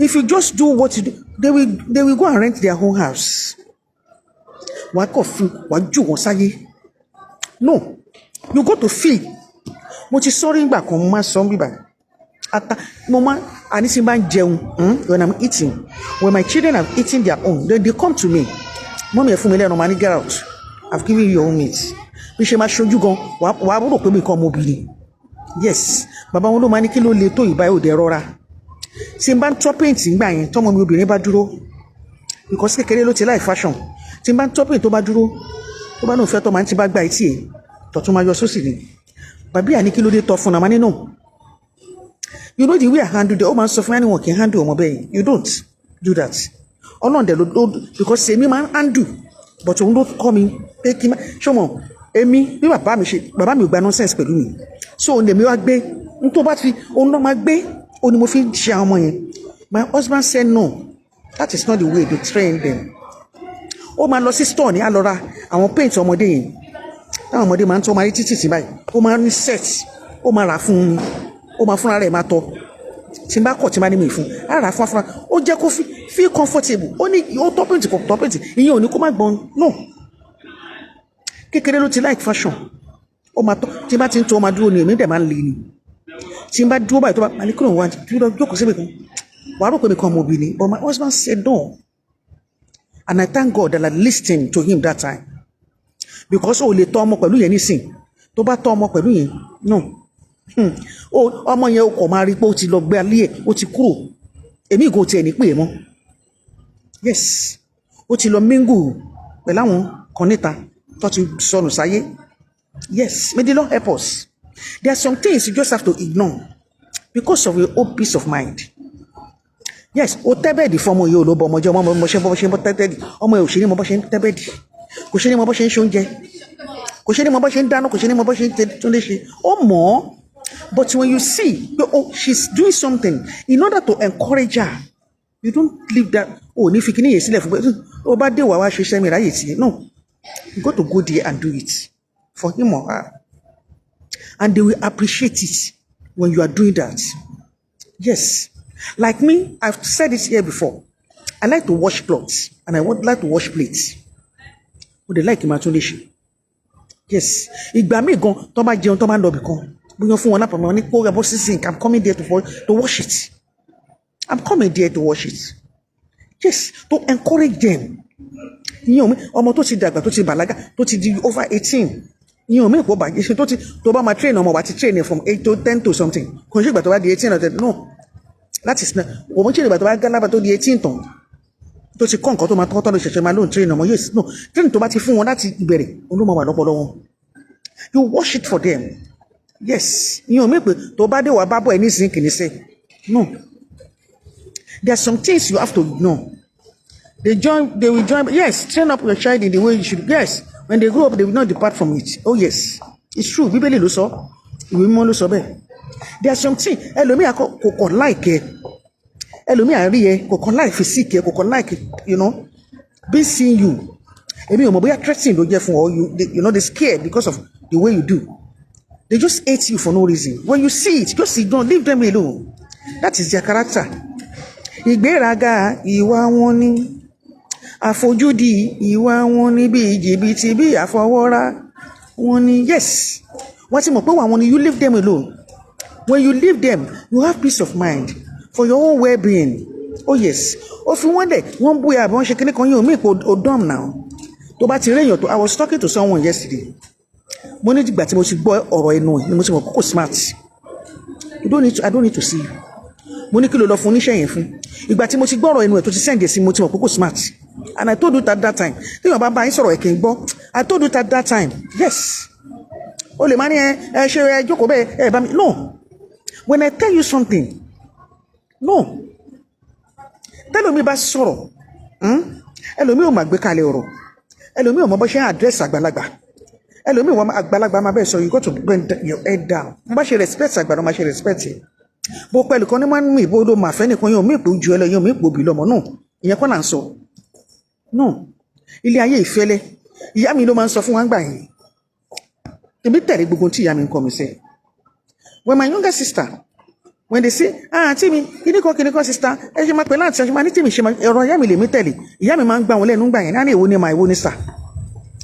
S1: If you just do what you do, they will go and rent their own house. Wọ́n kọ̀ fún wọ́n jù wọ́n sáyé. No, you go to feel. Mo ti sọ́rí ìgbà kan mo máa sọ bíbá mo máa àníṣe máa ń jẹun when I'm eating, when my children have eaten their own they come to me, mọ́mí ẹ̀ fún mi lẹ́nu máa ní get out, I've given you your own meat. Bí ṣe máa ṣojú gan wàá rò pé mi kan ọmọbìnrin. Yes, bàbá wọn ló máa ní kí ló le tó ìbá òde rọra. Tí n bá ń tọ́ paint ńgbà yẹn tọ́mọ mi obìnrin bá dúró because kékeré ló ti láì fashion. Tí n bá ń tọ́ paint tó bá dúró tó bá náà fẹ́ tọ́ máa ń ti bá gba etí ẹ̀ tọ̀tún máa yọ sósì ni. bàbí àní kí ló dé tọ́ fún nàmá nínú. You know the way I handle the woman suffering anyone can handle ọmọ bẹ́ẹ̀. You don't do that. Ọlọ́run dẹ̀ ló because èmi máa ń handle but òun ló kọ́ mi pé kí n má ṣọmọ èmi bí bàbá mi ò gba nonsense pẹ̀lú mi. So òun lèmi wá gbé n tó bá fi òun náà máa gbé òun ni mo fi ṣe àwọn ọmọ yẹn. My husband said no, that is not the way to train them. Ó máa lọ sí store ní àlọ́ra àwọn paint ọmọdé yẹn. Táwọn ọmọdé máa ń tọ́ máa rí títì sí báyìí. Ó máa ní set, ó máa rà fún un. Ó máa fúnra rẹ̀ máa tọ́. Tí n bá kọ̀ tí n bá ní mi fún. Á rà fún afúnra. Ó jẹ́ kó feel comfortable. Ó ní ó tọ́ paint kò tọ́ paint. Ìyẹn ò ní kó má gbọ́n. No. Kékeré ló ti like fashion. Ó máa tọ́. Tí n bá ti ń tọ́ ó máa dúró ni èmi dẹ̀ máa ń le ni. Tí n bá dúró báyìí tó bá máa ní kúrò wá jókòó síbi kan. Wàá rò pé mi kan ọmọ obìnrin. But my husband said no. And I thank God that I listened to him that time. Because ó lè tọ́ ọmọ pẹ̀lú yẹn nísìn. Tó bá tọ́ ọmọ pẹ̀lú yẹn, no. Ọmọ yẹn ó kọ̀ máa rí pé ó ti lọ gbé alẹ́ ẹ̀, ó ti kúrò. Èmi ìgò tiẹ̀ ní pè é mọ́. Yes. Ó ti lọ mingle pẹ̀lú àwọn kan níta tó ti sọnù sáyé. Yes. May the Lord help us. There are some things you just have to ignore because of your own peace of mind. Yes, o tẹ́bẹ̀dì fọmọ yìí ò ló bọ ọmọ jẹ́ ọmọ ṣe bọ́ tẹ́bẹ̀dì ọmọ yìí ò ṣe ní mọ bọ́ ṣe ń tẹ́bẹ̀dì kò ṣe ní mọ bọ́ ṣe ń ṣe oúnjẹ kò ṣe ní mọ bọ́ ṣe ń dáná kò ṣe ní mọ bọ́ ṣe ń tún lé ṣe ó mọ̀ ọ́ but when you see oh she's doing something in order to encourage her you don't leave that oh ní fi kíní yẹn sílẹ̀ fún pé ó bá dé wà wá ṣe iṣẹ́ mi ráyè tì no you got to go there and do it for him or her and they will appreciate it when you are doing that. Yes. Like me, I've said this here before. I like to wash clothes and I would like to wash plates. Would they like imagination? Yes. Ìgbà míì gan tó bá jẹun tó bá lọ bì kan. Bóyá fún wọn lápá wọn ní kó rẹ̀ bọ́ sí sink. I'm coming there to wash it. I'm coming there to wash it. Yes. To encourage them. Ìyẹn mi ọmọ tó ti dàgbà tó ti bàlágà tó ti di over 18. Ìyẹn mi kò bàjẹ́ tó ti tó bá máa train ọmọ wa ti train from 8 to 10 to something. Kò ń ṣe ìgbà tó bá di 18 or 10. No. Láti sinmi òun ṣe ìgbà tó bá gálábà tó di 18 tán tó ti kọ́ nǹkan tó máa tọ́tọ́ lọ ṣẹ̀ṣẹ̀ máa lóun train ọmọ yes no train tó bá ti fún wọn láti ìbẹ̀rẹ̀ olómọ wà lọ́pọ̀lọ́ wọn you wash it for them yes ìyẹn ò mí pé tó bá dé wà bá bọ̀ ẹ̀ ní zinc ní sẹ́ no there are some things you have to ignore they will join yes train up your child in the way you should yes when they grow up they will not depart from it oh yes it's true Bíbélì ló sọ ìwé mímọ́ ló sọ bẹ́ẹ̀. There are some things ẹlòmíà kò kàn like ẹ ẹlòmíà rí ẹ kò kàn like physique ẹ kò kàn like you know be seeing you èmi ò mọ̀ bóyá threatening ló jẹ́ fún ọ you know they scared because of the way you do they just hate you for no reason when you see it just ignore leave them alone that is their character. Ìgbéraga ìwà wọn ni àfojúdi ìwà wọn ni bí jìbìtì bí àfọwọ́rá wọn ni yes wọ́n ti mọ̀ pé wà wọn ni you leave them alone. When you leave them, you have peace of mind for your own well-being. Oh yes. Ó fi wọ́n dẹ̀ wọ́n bóyá àbí wọ́n ṣe kíní kan yóò mí ipò dumb now. Tó bá ti réyàn tó I was talking to someone yesterday. Mo ní ìgbà tí mo ti gbọ́ ọ̀rọ̀ ẹnu ẹ̀ ni mo ti mọ̀ kókò smart. I don't need to see you. Mo ní kí ló lọ fún oníṣẹ́ yẹn fún. Ìgbà tí mo ti gbọ́ ọ̀rọ̀ ẹnu ẹ̀ tó ti send ẹ̀ sí mo ti mọ̀ kókò smart. And I told you at that time. Tí wọ́n bá bá yín sọ̀rọ̀ ẹ̀ kì í gbọ́. I told you at that time. Yes. O lè má ní ẹ ṣe ẹ jókòó bẹ́ẹ̀ ẹ bá mi. No. When I tell you something, no. Tẹ́lómi bá sọ̀rọ̀, ẹlòmí ò máa gbé kalẹ̀ ọ̀rọ̀, ẹlòmí ò mọ bó ṣe address àgbàlagbà, ẹlòmí ò mọ àgbàlagbà máa bẹ́ẹ̀ sọ you got to bend your head down. Mo bá ṣe respect àgbàdo máa ṣe respect ẹ̀. Bó pẹ̀lú kan ní máa ń mú ìbò ló máa fẹ́ nìkan yóò mú ìpò ju ẹlẹ́ yóò mú ìpò òbí lọ́mọ náà. Ìyẹn kọ́ là ń sọ. No. Ilé ayé ìfẹ́lẹ́. Ìyá mi ló máa ń sọ fún wa ń gbà yẹn. Èmi tẹ̀lé gbogbo tí ìyá mi ń kọ́ mi sẹ́. When my younger sister, when they say, Timmy, kiniko sister, ẹ ṣe máa pè láti ṣe máa ní Timmy ṣe máa ẹ̀rọ ìyá mi lè mí tẹ̀lé. Ìyá mi máa ń gbà wọn lẹ́nu gbà yẹn. Á ní èwo ni mà èwo ni sà.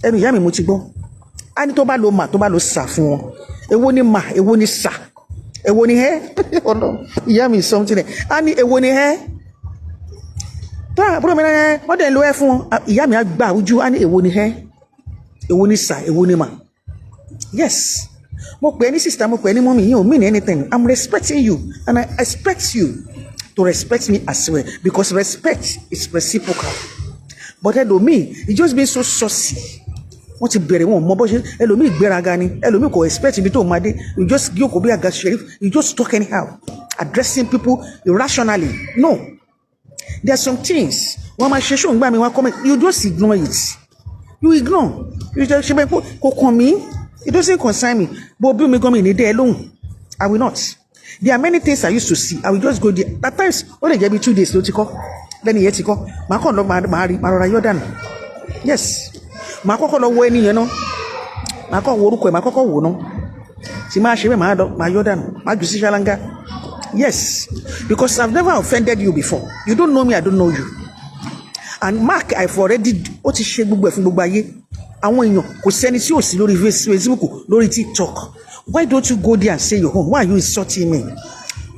S1: Ẹnu ìyá mi mo ti gbọ́. Á ní tó bá lo mà tó bá lo sà fún wọn. Èwo ni mà èwo ni sà. Èwo ni hẹ́. Ìyá mi something ẹ̀. Á ní èwo ni hẹ́. Tó àbúrò mi náà wọ́n dẹ̀ lo ẹ́ fún wọn. Ìyá mi á gbà ojú á ní èwo ni hẹ́. Èwo ni sà èwo ni mà. Yes. Mo pè ní sister mo pè ní mommy, you don't mean anything. I'm respecting you and I expect you to respect me as well because respect is reciprocal. But me, it just been so saucy. wọ́n ti bẹ̀rẹ̀ wọn mọ bó ṣe ẹlòmíì gbéraga ni ẹlòmíì kò expect ibi tó máa dé you just yóò bí àga sheriff you just talk anyhow addressing people irrationally no there are some things wọ́n máa ṣe ṣóun gbà mí wọ́n comment you just ignore it you ignore you just ṣe bẹ́ẹ̀ kò kàn mí it doesn't concern me bó bí omi gan mi ní dẹ́ ẹ lóhùn I will not there are many things I used to see I will just go there at times ó lè jẹ́ bí 2 days ló ti kọ́ lẹ́nu yẹn ti kọ́ màá kàn lọ màá rọra yọ̀ dànù yes màá kọ́kọ́ lọ wo ẹni yẹn náà màá kọ́ wo orúkọ ẹ̀ màá kọ́kọ́ wò náà tí máa ṣe bẹ́ẹ̀ màá yọ̀ dànù màá jù sí ṣáláńgá yes because I've never offended you before you don't know me I don't know you and Mark I've already ó ti ṣe gbogbo ẹ̀ fún gbogbo ayé àwọn èèyàn kò sẹ́ni tí ò sí lórí Facebook lórí TikTok why don't you go there and say your own why are you insulting me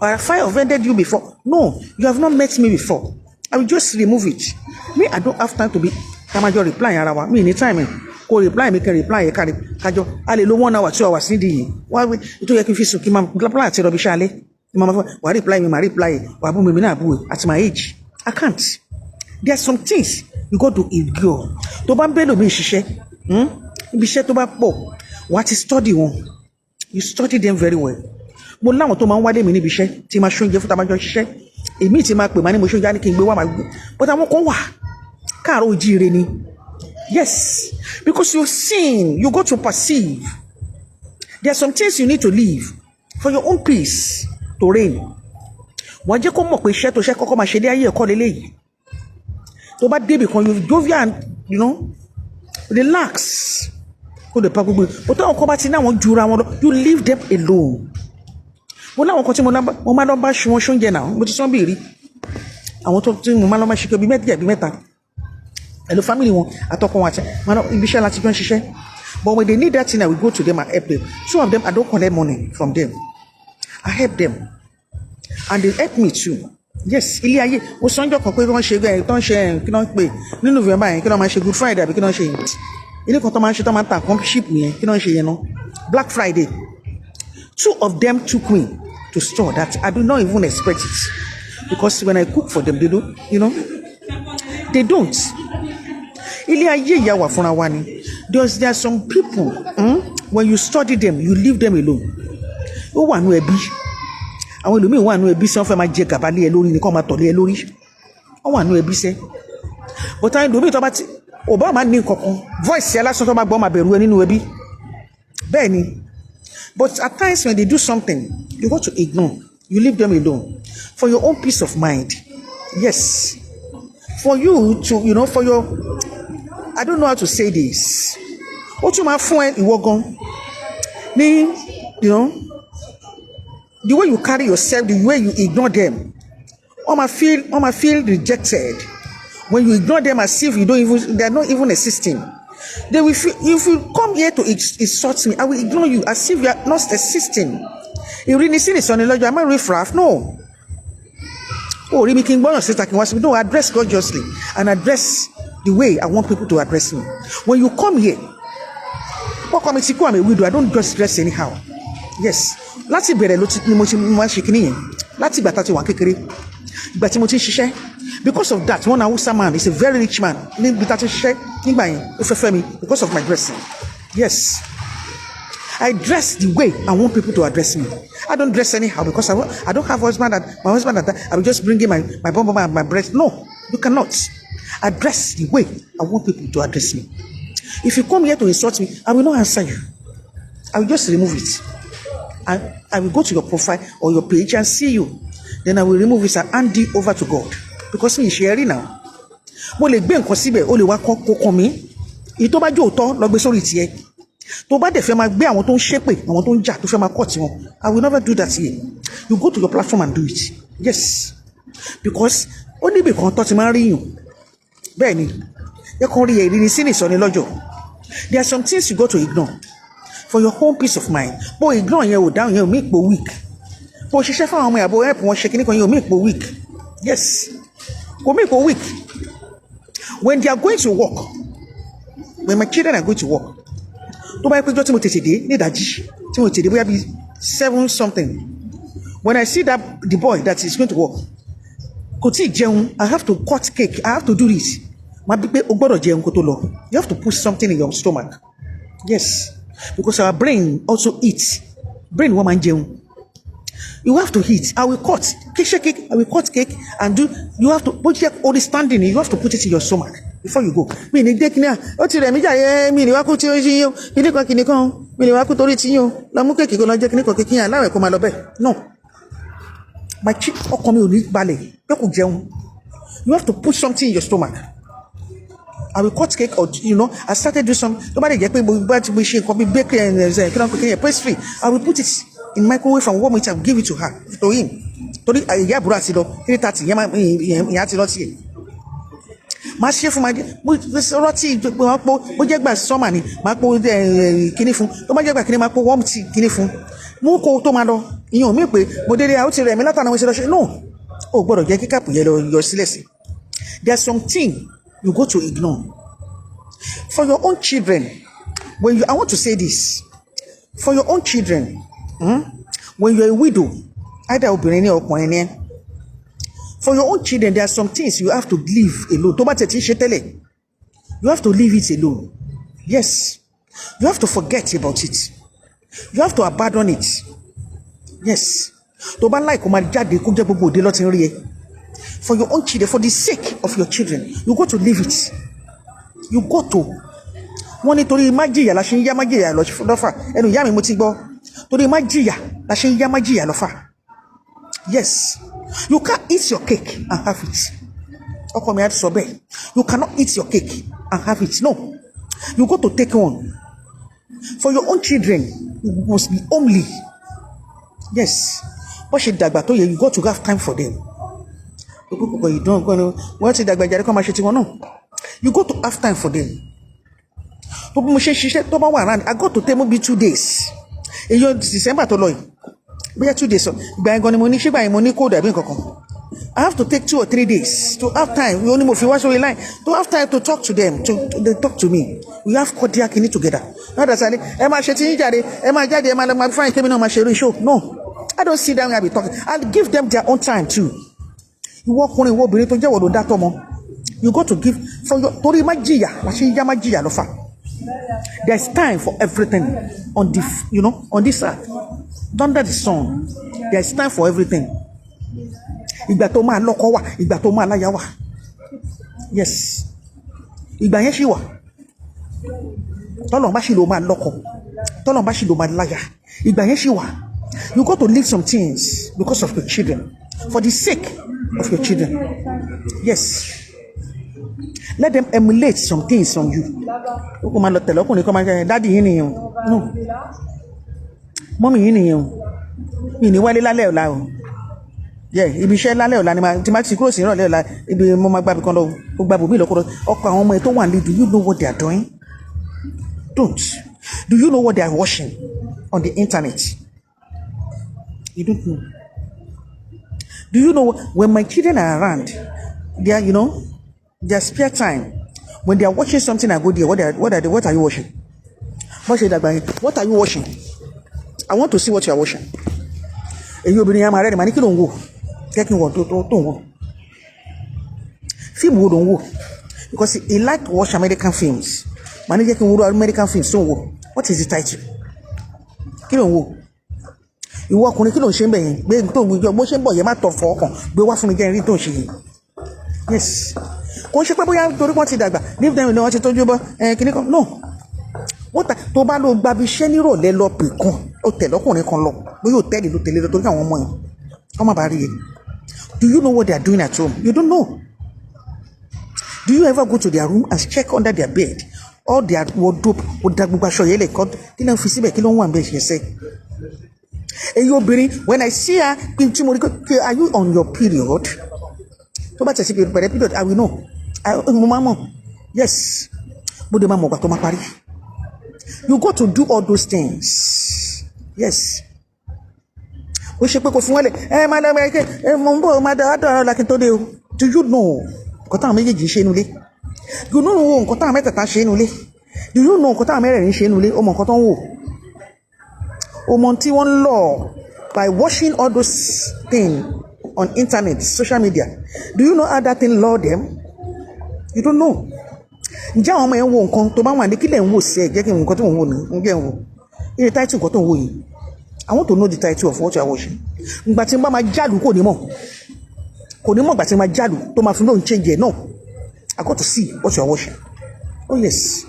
S1: have I offended you before no you have not met me before I will just remove it me I don't have time to be kamajo reply ara wa me anytime kò reply mi kẹ́ reply ẹ̀ kájọ a lè lo 1 hour 2 hours nídìí yìí wá wí tó yẹ kí n fi sùn kí n máa plan àti rọbí ṣáálẹ̀ ìmọ̀ máa wà reply mi máa reply wà bú mi náà bú at my age I can't there are some things you got to ignore tó bá ń bẹ́ẹ̀ lómi ṣiṣẹ́ ibi iṣẹ́ tó bá pọ̀ wà á ti study wọn you study them very well mo láwọn tó máa ń wálé mi níbi iṣẹ́ tí máa ṣóúnjẹ fún tamájọ ṣiṣẹ́ èmi tí máa pè máa ní mo ṣóúnjẹ á ní kí n gbé wá máa gbé but àwọn kan wà káàárọ̀ ojíire ni yes because you seen you got to perceive there are some things you need to leave for your own peace to reign wọ́n jẹ́ kó mọ̀ pé iṣẹ́ tó ṣe kọ́kọ́ máa ṣe dé ayé ẹ̀kọ́ lélẹ́yìí tó bá débì kan you jovial you know relax kó lè pa gbogbo o táwọn kan bá ti ní àwọn jura wọn lọ you leave them alone mo láwọn kan tí mo máa lọ bá ṣe wọn ṣóúnjẹ náà mo ti sọ bí rí àwọn tó tí mo máa lọ bá ṣe kí bí mẹ́ta pẹ̀lú family wọn àtọkọ wọn àti ibi iṣẹ́ láti jọ ń ṣiṣẹ́ but when they need that thing I will go to them and help them 2 of them I don't collect money from them I help them and they help me too yes ilé ayé mo sọ́njọ́ kan pé wọ́n ṣe bẹ́ẹ̀ tó ń ṣe kí wọ́n pè ní November yẹn kí wọ́n máa ṣe Good Friday àbí kí wọ́n ṣe ilé kan tó máa ń ṣe tó máa ń ta ship yẹn kí wọ́n ṣe yẹn náà Black Friday 2 of them took me to store that I do not even expect it because when I cook for them they don't they don't ilé ayé ìyá wà fúnra wa ni there are some people when you study them you leave them alone ó wà nú ẹbí àwọn ẹlòmíín wà nú ẹbí sẹ́ wọ́n fẹ́ máa jẹ gàba lé ẹ lórí nìkan máa tọ̀lé ẹ lórí wọ́n wà nú ẹbí sẹ́ but àwọn ẹlòmíín tó bá ti ọba máa ní nǹkankan voice ẹ lásán tó bá gbọ́ máa bẹ̀rù ẹ nínú ẹbí bẹ́ẹ̀ ni but at times when they do something you got to ignore you leave them alone for your own peace of mind yes for you to for your I don't know how to say this ó tún máa fún ẹ ìwọ gan ní the way you carry yourself the way you ignore them wọ́n máa feel rejected when you ignore them as if they are not even existing they will feel if you come here to insult me I will ignore you as if you are not existing ìrìnnìsí nìsọ̀nìlọ́jọ́ am I riffraff no rí mi kí n gbọ́ràn síta kí n wá síbi no address gorgeously and address the way I want people to address me when you come here wọ́n kọ́ mi ti kú àmì widow I don't just dress anyhow yes láti bẹ̀rẹ̀ ni mo ti máa ṣe kíní yẹn láti ìgbà tá a ti wà kékeré ìgbà tí mo ti ń ṣiṣẹ́ because of that one Hausa man is a very rich man níbi tá a ti ṣiṣẹ́ nígbà yẹn ó fẹ́ fẹ́ mi because of my dressing yes I dress the way I want people to address me I don't dress anyhow because I don't have my husband that I will just bring in my bum and my breast no you cannot I dress the way I want people to address me if you come here to insult me I will not answer you I will just remove it I will go to your profile or your page and see you then I will remove it and hand it over to God because me ṣe rí now mo lè gbé nǹkan síbẹ̀ ó lè wá kó kàn mí èyí tó bá jó òótọ́ lọ gbé sórí tiẹ̀ tó bá dẹ̀ fẹ́ máa gbé àwọn tó ń ṣépè àwọn tó ń jà tó fẹ́ máa kọ́ tiwọn I will never do that here you go to your platform and do it yes because ó níbi kan tó ti máa ń rí yùn bẹ́ẹ̀ ni ẹ kàn rí ẹ̀rí ní sí nìsọ́ni lọ́jọ́ there are some things you got to ignore for your own peace of mind bó ignore yẹn ò dáhùn yẹn ò mí ipò weak bó ṣiṣẹ́ fún àwọn ọmọ ìyàbò help wọn ṣe kíní kan yẹn ò mí ipò weak yes kò mí ipò weak when they are going to work when my children are going to work tó bá yẹ pé jọ́ tí mo tètè dé ní ìdájí tí mo tètè dé bóyá bíi 7 something when I see that the boy that is going to work kò tí ì jẹun I have to cut cake I have to do this máa bí pé o gbọ́dọ̀ jẹun kó tó lọ you have to put something in your stomach Yes, because our brain also eats. Brain woman jẹun. You have to eat. I will cut cake. I will cut cake and do. You have to put your only standing. You have to put it in your stomach before you go. Mi ni dé kíní à. Ó ti rẹ̀ mí jà yẹ mi ni wá kú tí ó ṣí yín o. Kíní kan mi ni wá kú torí tí yín o. Lọ mú kéèkì kó lọ jẹ kíní kan kéèkì yẹn aláwẹ̀ kó máa lọ bẹ́ẹ̀. No. My chick ọkàn mi ò ní balẹ̀. Pé kò jẹun. You have to put something in your stomach. I will cut cake or I started doing some. Nobody get me but we ṣe nǹkan bí bakery and pastry. I will put it in microwave and warm it and give it to her, to him. Torí ìyá àbúrò àti lọ 3:30 ìyá ti lọ sí ẹ̀. Máa ṣe fún mo rántí máa po bó jẹ́ gbà sọ́mà ni máa po kíní fún tó bá jẹ́ gbà kíní máa po warm tea kíní fún mú kó tó máa lọ ìyẹn ò mí pé mo délé àwọn ti rẹ̀ mí látàná mo ṣe lọ ṣe no o gbọ́dọ̀ jẹ́ kí káàpù yẹn lọ yọ sílẹ̀ sí. There's something you go to ignore for your own children. I want to say this for your own children. When you're a widow, either obìnrin ni ọkùnrin ni for your own children, there are some things you have to leave alone. Tó bá tẹ̀ tí ń ṣe tẹ́lẹ̀, you have to leave it alone. Yes, you have to forget about it. You have to abandon it. Yes, tó bá láì kó máa jáde kó jẹ́ gbogbo òde lọ́tí ń rí ẹ. For your own children, for the sake of your children, you got to leave it. You got to. Wọ́n ní torí má jìyà la ṣe ń yá má jìyà lọ́fà. Ẹnu ìyá mi mo ti gbọ́. Torí má jìyà la ṣe ń yá má jìyà lọ́fà. Yes, you can't eat your cake and have it. Ọkọ mi á sọ bẹ́ẹ̀. You cannot eat your cake and have it. No, you got to take one. For your own children, you must be homely. Yes, bó ṣe dàgbà tó yẹ, you got to have time for them. Wọ́n ti dàgbà jáde kọ́ máa ṣe tiwọn náà. You got to have time for them. Tó bí mo ṣe ṣiṣẹ́ tó bá wà around, I got to take maybe 2 days. Èyí December tó lọ yìí, bóyá 2 days. Ìgbà yẹn gan ni mo ní ṣígbà yẹn mo ní kóòdù àbí nǹkan kan. I have to take 2 or 3 days to have time. We only mo fi wá sórí line to have time to talk to them, they talk to me. We have cordial kini together. Not that I ẹ máa ṣe tí yín jáde, ẹ máa jáde, ẹ máa lọ máa fáyín kémi náà máa ṣe eré show. No, I don't sit down and be talking. I'll give them their own time too. Ìwọ ọkùnrin ìwọ obìnrin tó jẹ́ wọ́n ló dá tọ́mọ. You got to give for your torí má jìyà la ṣe ń yá má jìyà lọ́fà. There's time for everything on the on this earth. Under the sun, there's time for everything. Ìgbà tó máa lọ́kọ wà, ìgbà tó máa láya wà. Yes. Ìgbà yẹn ṣì wà. Tọ́lọ̀ bá ṣì ló máa lọ́kọ. Tọ́lọ̀ bá ṣì ló máa láya. Ìgbà yẹn ṣì wà. You got to leave some things because of your children. For the sake of your children. Yes. Let them emulate some things on you. Ó kò máa lọ tẹ̀lé ọkùnrin kan máa jẹ́ dáàdì yín nìyẹn o. No. Mọ́mì yín nìyẹn o. Mi ní wálé lálẹ́ ọ̀la o. Ibi iṣẹ́ lálẹ́ ọ̀la ni tí máa ti kúrò sí ìrọ̀lẹ́ ọ̀la ibi mo máa gbàbí kan lọ ó gbàbò mí lọ́kọ́rọ́ ọkọ̀ àwọn ọmọ ẹ̀ tó wà nílé. Do you know what they are doing? Don't. Do you know what they are watching on the internet? You don't know. Do you know when my children are around, they are their spare time, when they are watching something, I go there. What are you watching? What are you watching? I want to see what you are watching. And you'll be married, man. You don't go. Taking what? Don't go. Film don't go because he like to watch American films. Man, you can watch American films. Don't go. What is the title? You don't go. You walk on the kilo chamber. Be don't with your motion boy. You might talk for. Be what from again. Don't she? Yes. Kò ṣe pé bóyá torí wọ́n ti dàgbà leave them wọ́n ti tọ́jú bọ́ kíní kan no wọ́n ta tó bá lọ gbabi iṣẹ́ nírọ̀lẹ́ lọ pè kan ó tẹ̀lé ọkùnrin kan lọ bóyá òtẹ́ẹ̀lì ló tẹ̀lé lọ torí àwọn ọmọ yẹn wọ́n má bàa rí i. Do you know what they are doing at home? You don't know. Do you ever go to their room and check under their bed all their wardrobe ó da gbogbo aṣọ yẹn lè kọ́ kí ló ń fi síbẹ̀ kí ló ń wà bẹ́ẹ̀ ṣe ṣe. Èyí obìnrin when I see her pin tí mo rí pé are you on your period? Tó bá tẹ̀sí period I will know. Mo máa mọ̀ yes bó de máa mọ̀ gbà tó máa parí. You got to do all those things. Yes. Ó ṣe pé kò fún wẹ́lẹ̀ máa dábàá ike mo ń bọ̀ máa dára lákin tó dé o. Do you know nǹkan táwọn méjèèjì ṣe inú ilé? Do you know nǹkan táwọn mẹ́tẹ̀ẹ̀ta ṣe inú ilé? Do you know nǹkan táwọn mẹ́rẹ̀ẹ̀rin ṣe inú ilé? Ó mọ nǹkan tó ń wò. Ó mọ tí wọ́n ń lọ by watching all those things on internet, social media. Do you know how that thing lure them? You don't know. ǹjẹ́ àwọn ọmọ ẹ̀ ń wo nǹkan tó bá wà ní kílẹ̀ ń wò sí ẹ̀ jẹ́ kí n wo nǹkan tó ń wò ní ń jẹ́ ń wò ilé title nǹkan tó ń wò yìí I want to know the title of what you are watching. Ìgbà tí n bá máa jálù kò ní mọ̀ ìgbà tí n máa jálù tó máa fi lóun change ẹ̀ no I got to see what you are watching. Oh yes,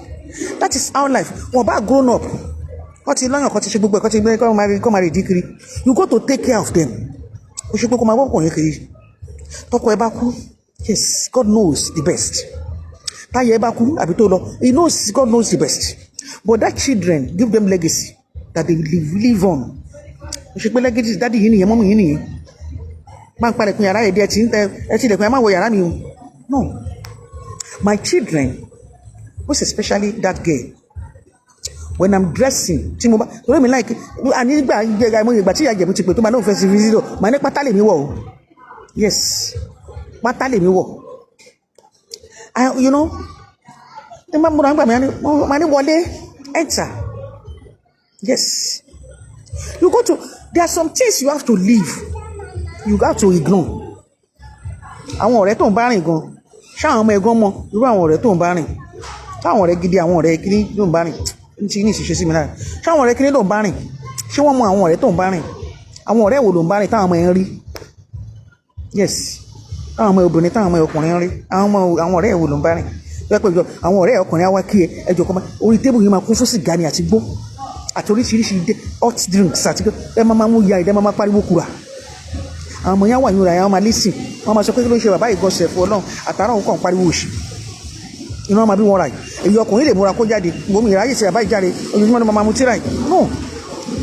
S1: that is our life. Wọ́n bá grown up wọ́n ti lọ́yàn kan ti ṣe gbogbo ẹ̀kọ́ ti gbé kọ́ máa rí díkiri you go to take care of them. O ṣe pé kó máa wọ́pọ̀ yẹn kiri tọkọ ẹ bá kú yes God knows the best. Táyà ẹ bá kú àbí tó lọ God knows the best. But that children give them legacy that they live on. O ṣe pé legacy dáàdi yìí nìyẹn mọ́mú yìí nìyẹn máa ń palẹ̀kùn yàrá ẹ̀dí ẹ ti lẹ̀kùn ẹ má wọ yàrá mi o no my children most especially that girl when I'm dressing tí mo bá torí mi like àní ìgbà tí ìyá Ìjẹ̀bú ti pè tó máa lóun fẹ́ sí fíṣítọ̀ màá ní pátá lèmi wọ̀ o yes pátá lèmi wọ̀ you know ní máa múra nígbà màá ní wọlé enter yes you go to there are some things you have to leave you have to ignore. Àwọn ọ̀rẹ́ tó ń bá rìn gan ṣáwọn ọmọ ẹ̀gbọ́n mọ irú àwọn ọ̀rẹ́ tó ń bá rìn táwọn ọ̀rẹ́ gidi àwọn ọ̀rẹ́ kiri tó ń bá rìn ní ìṣiṣẹ́ sí mi lára ṣáwọn ọ̀rẹ́ kiri tó ń bá rìn ṣé wọ́n mọ àwọn ọ̀rẹ́ tó ń bá rìn àwọn ọ̀rẹ́ wo ló ń bá rìn táwọn ọmọ ẹ̀ ń rí yes táwọn ọmọ obìnrin táwọn ọmọ ọkùnrin ń rí àwọn ọ̀rẹ́ wo ló ń bá rìn pẹ́pẹ́ àwọn ọ̀rẹ́ ọkùnrin á wá kí ẹjọ́ kọ́ orí tébù yìí máa kún fún sìgá ni àti gbó àti oríṣiríṣi hot drinks àti ẹ máa mú ya ìdẹ́ máa pariwo kura àwọn ọmọ yẹn wà yín ra yẹn wọ́n máa lísìn wọ́n máa sọ pé kí ló ṣe bàbá ìgọ̀sẹ̀ fún ọlọ́run àtàrà òun kàn pariwo òṣì inú wọn máa bí wọn ra yìí èyí ọkùnrin lè múra kó jáde gbòmí ìráyè sí bàbá ìjáde ojoojúmọ́ ni wọ́n máa mú tíra yìí no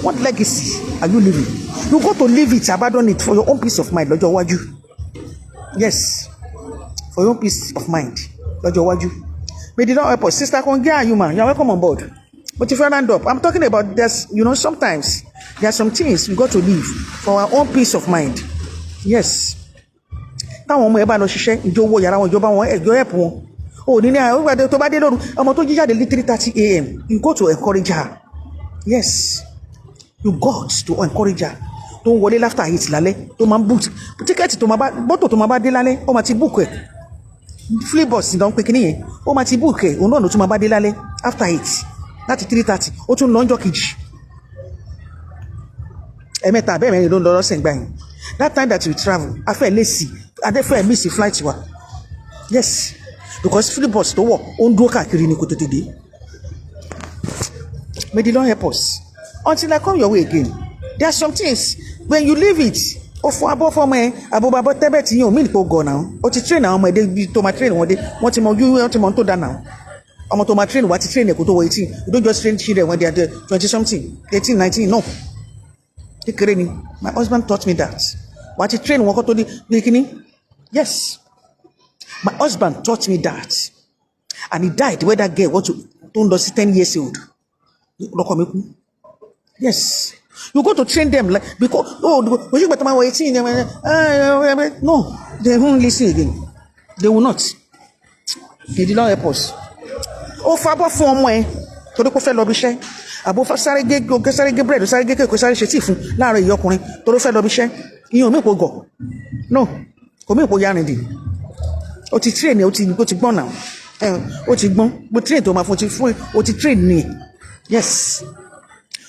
S1: what legacy are you living you go to leave it abandon it for your own peace of mind lọ́jọ́ iwájú yes for your own peace of mind lọ́jọ́ iwájú may the Lord help us sister Kongia Ayuma you are welcome on board but if you round up I'm talking about this sometimes there are some things we got to leave for our own peace of mind. Yes táwọn ọmọ ẹ bá lọ ṣiṣẹ́ ìjọ owó yàrá wọn ìjọba wọn ẹjọ ẹpù wọn ò ní àwọn ìgbàdé tó bá dé lóru ọmọ tó jíjáde ní 3:30 a.m. you go to encourage her yes you got to encourage her tó ń wọlé láfta 8 lálẹ́ tó máa ń book tíkẹ́ẹ̀tì tó máa bá bọ́tò tó máa bá dé lálẹ́ ó máa ti book ẹ̀ flybus ìdán pé kíní yẹn ó máa ti book ẹ̀ òun náà ló tún máa bá dé lálẹ́ after 8 láti 3:30 ó tún lọ́njọ́ kejì ẹ̀mẹ́ta bẹ́ẹ̀ mẹ́rin ló ń lọ lọ́sẹ̀ gbà yẹn. That time that we travel, I felt lazy. I felt miss the flight. Yes, because flybus to work on do káàkiri ni kò tètè dé. May the Lord help us. Until I come your way again, there are some things when you leave it. O fún abọ́ fọmọ ẹ abọ́babọ́ tẹ́bẹ̀ tí yóò mí nìkan gọ̀ náà. O ti train àwọn ọmọ ẹ̀dẹ́ bí tó máa train wọn dé. Wọ́n ti mọ ojú wọ́n ti mọ tó dáná. Ọmọ tó máa train wá ti train ẹ̀kọ́ tó wọ 18. You don't just train children when they are 20 something, 18, 19, no. My husband taught me that. What he trained wọn kọ́ tó di kíní? Yes. My husband taught me that. And he died when that girl tó ń lọ sí 10 years old. Lọ́kọ̀ mi kú. Yes. You go to train them like because you better man 18 no, they won't listen again. They will not. They did not help us. Ó fabọ́ fún ọmọ ẹ torí kó fẹ́ lọ bí iṣẹ́. Àbò sáré gé bread sáré gé kéèkó sáré ṣe tíì fún láàárọ̀ ìyá ọkùnrin tó ló fẹ́ lọ bí iṣẹ́ ìyẹn ò mí kò gọ̀ no kò mí kò yarin dì ó ti train ó ti gbọ́n náà ó ti gbọ́n bó train tó máa fún ó ti train ni yes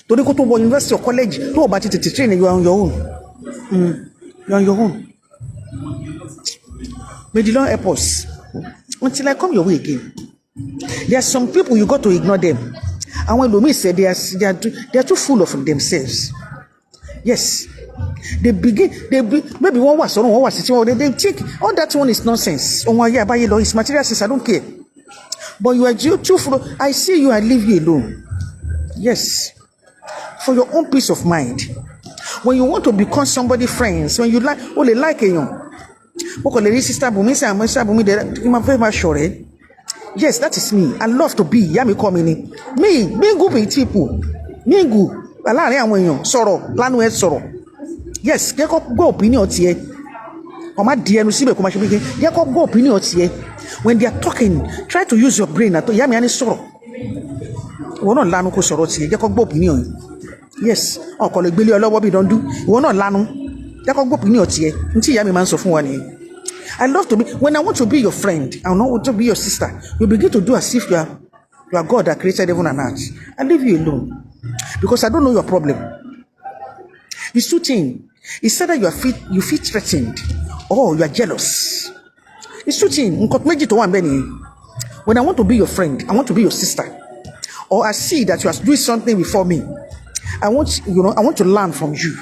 S1: torí kó tó wọ university or college tó o bá ti tètè train you are on your own you are on your own. May the Lord help us until I come your way again. There are some people you got to ignore them. And when Lomi said they are too full of themselves. Yes. Maybe one was or one was they think all that one is nonsense. Oh yeah, buy it's material sense, I don't care. But you are too full. I see you, I leave you alone. Yes. For your own peace of mind. When you want to become somebody friends, when you only like a sister Bumi say I'm sister Bumi there, my very sure. Yes, that is me. I love to be. Yami call me. Me go with people. Me go. Láàrin àwọn èèyàn sọ̀rọ̀ lanu ẹ sọ̀rọ̀. Yes, get up go opinion tiẹ̀. O ma di ẹnu síbẹ̀ kó má ṣe bí get up go opinion tiẹ̀. When they are talking, try to use your brain. Ato yami ani sọ̀rọ̀. Ìwọ náà lanu kó sọ̀rọ̀ tiẹ̀. Get up go opinion. Yes, o kò lè gbélé ọlọ́wọ́ bí don do. Ìwọ náà lanu. Get up go opinion tiẹ̀. Nti yami máa ń sọ fún wa ni. I love to be, when I want to be your friend, I want to be your sister, you begin to do as if you are God that created heaven and earth. I leave you alone. Because I don't know your problem. It's two things. It's either you feel threatened or you are jealous. It's two things. When I want to be your friend, I want to be your sister, or I see that you are doing something before me, I want to learn from you.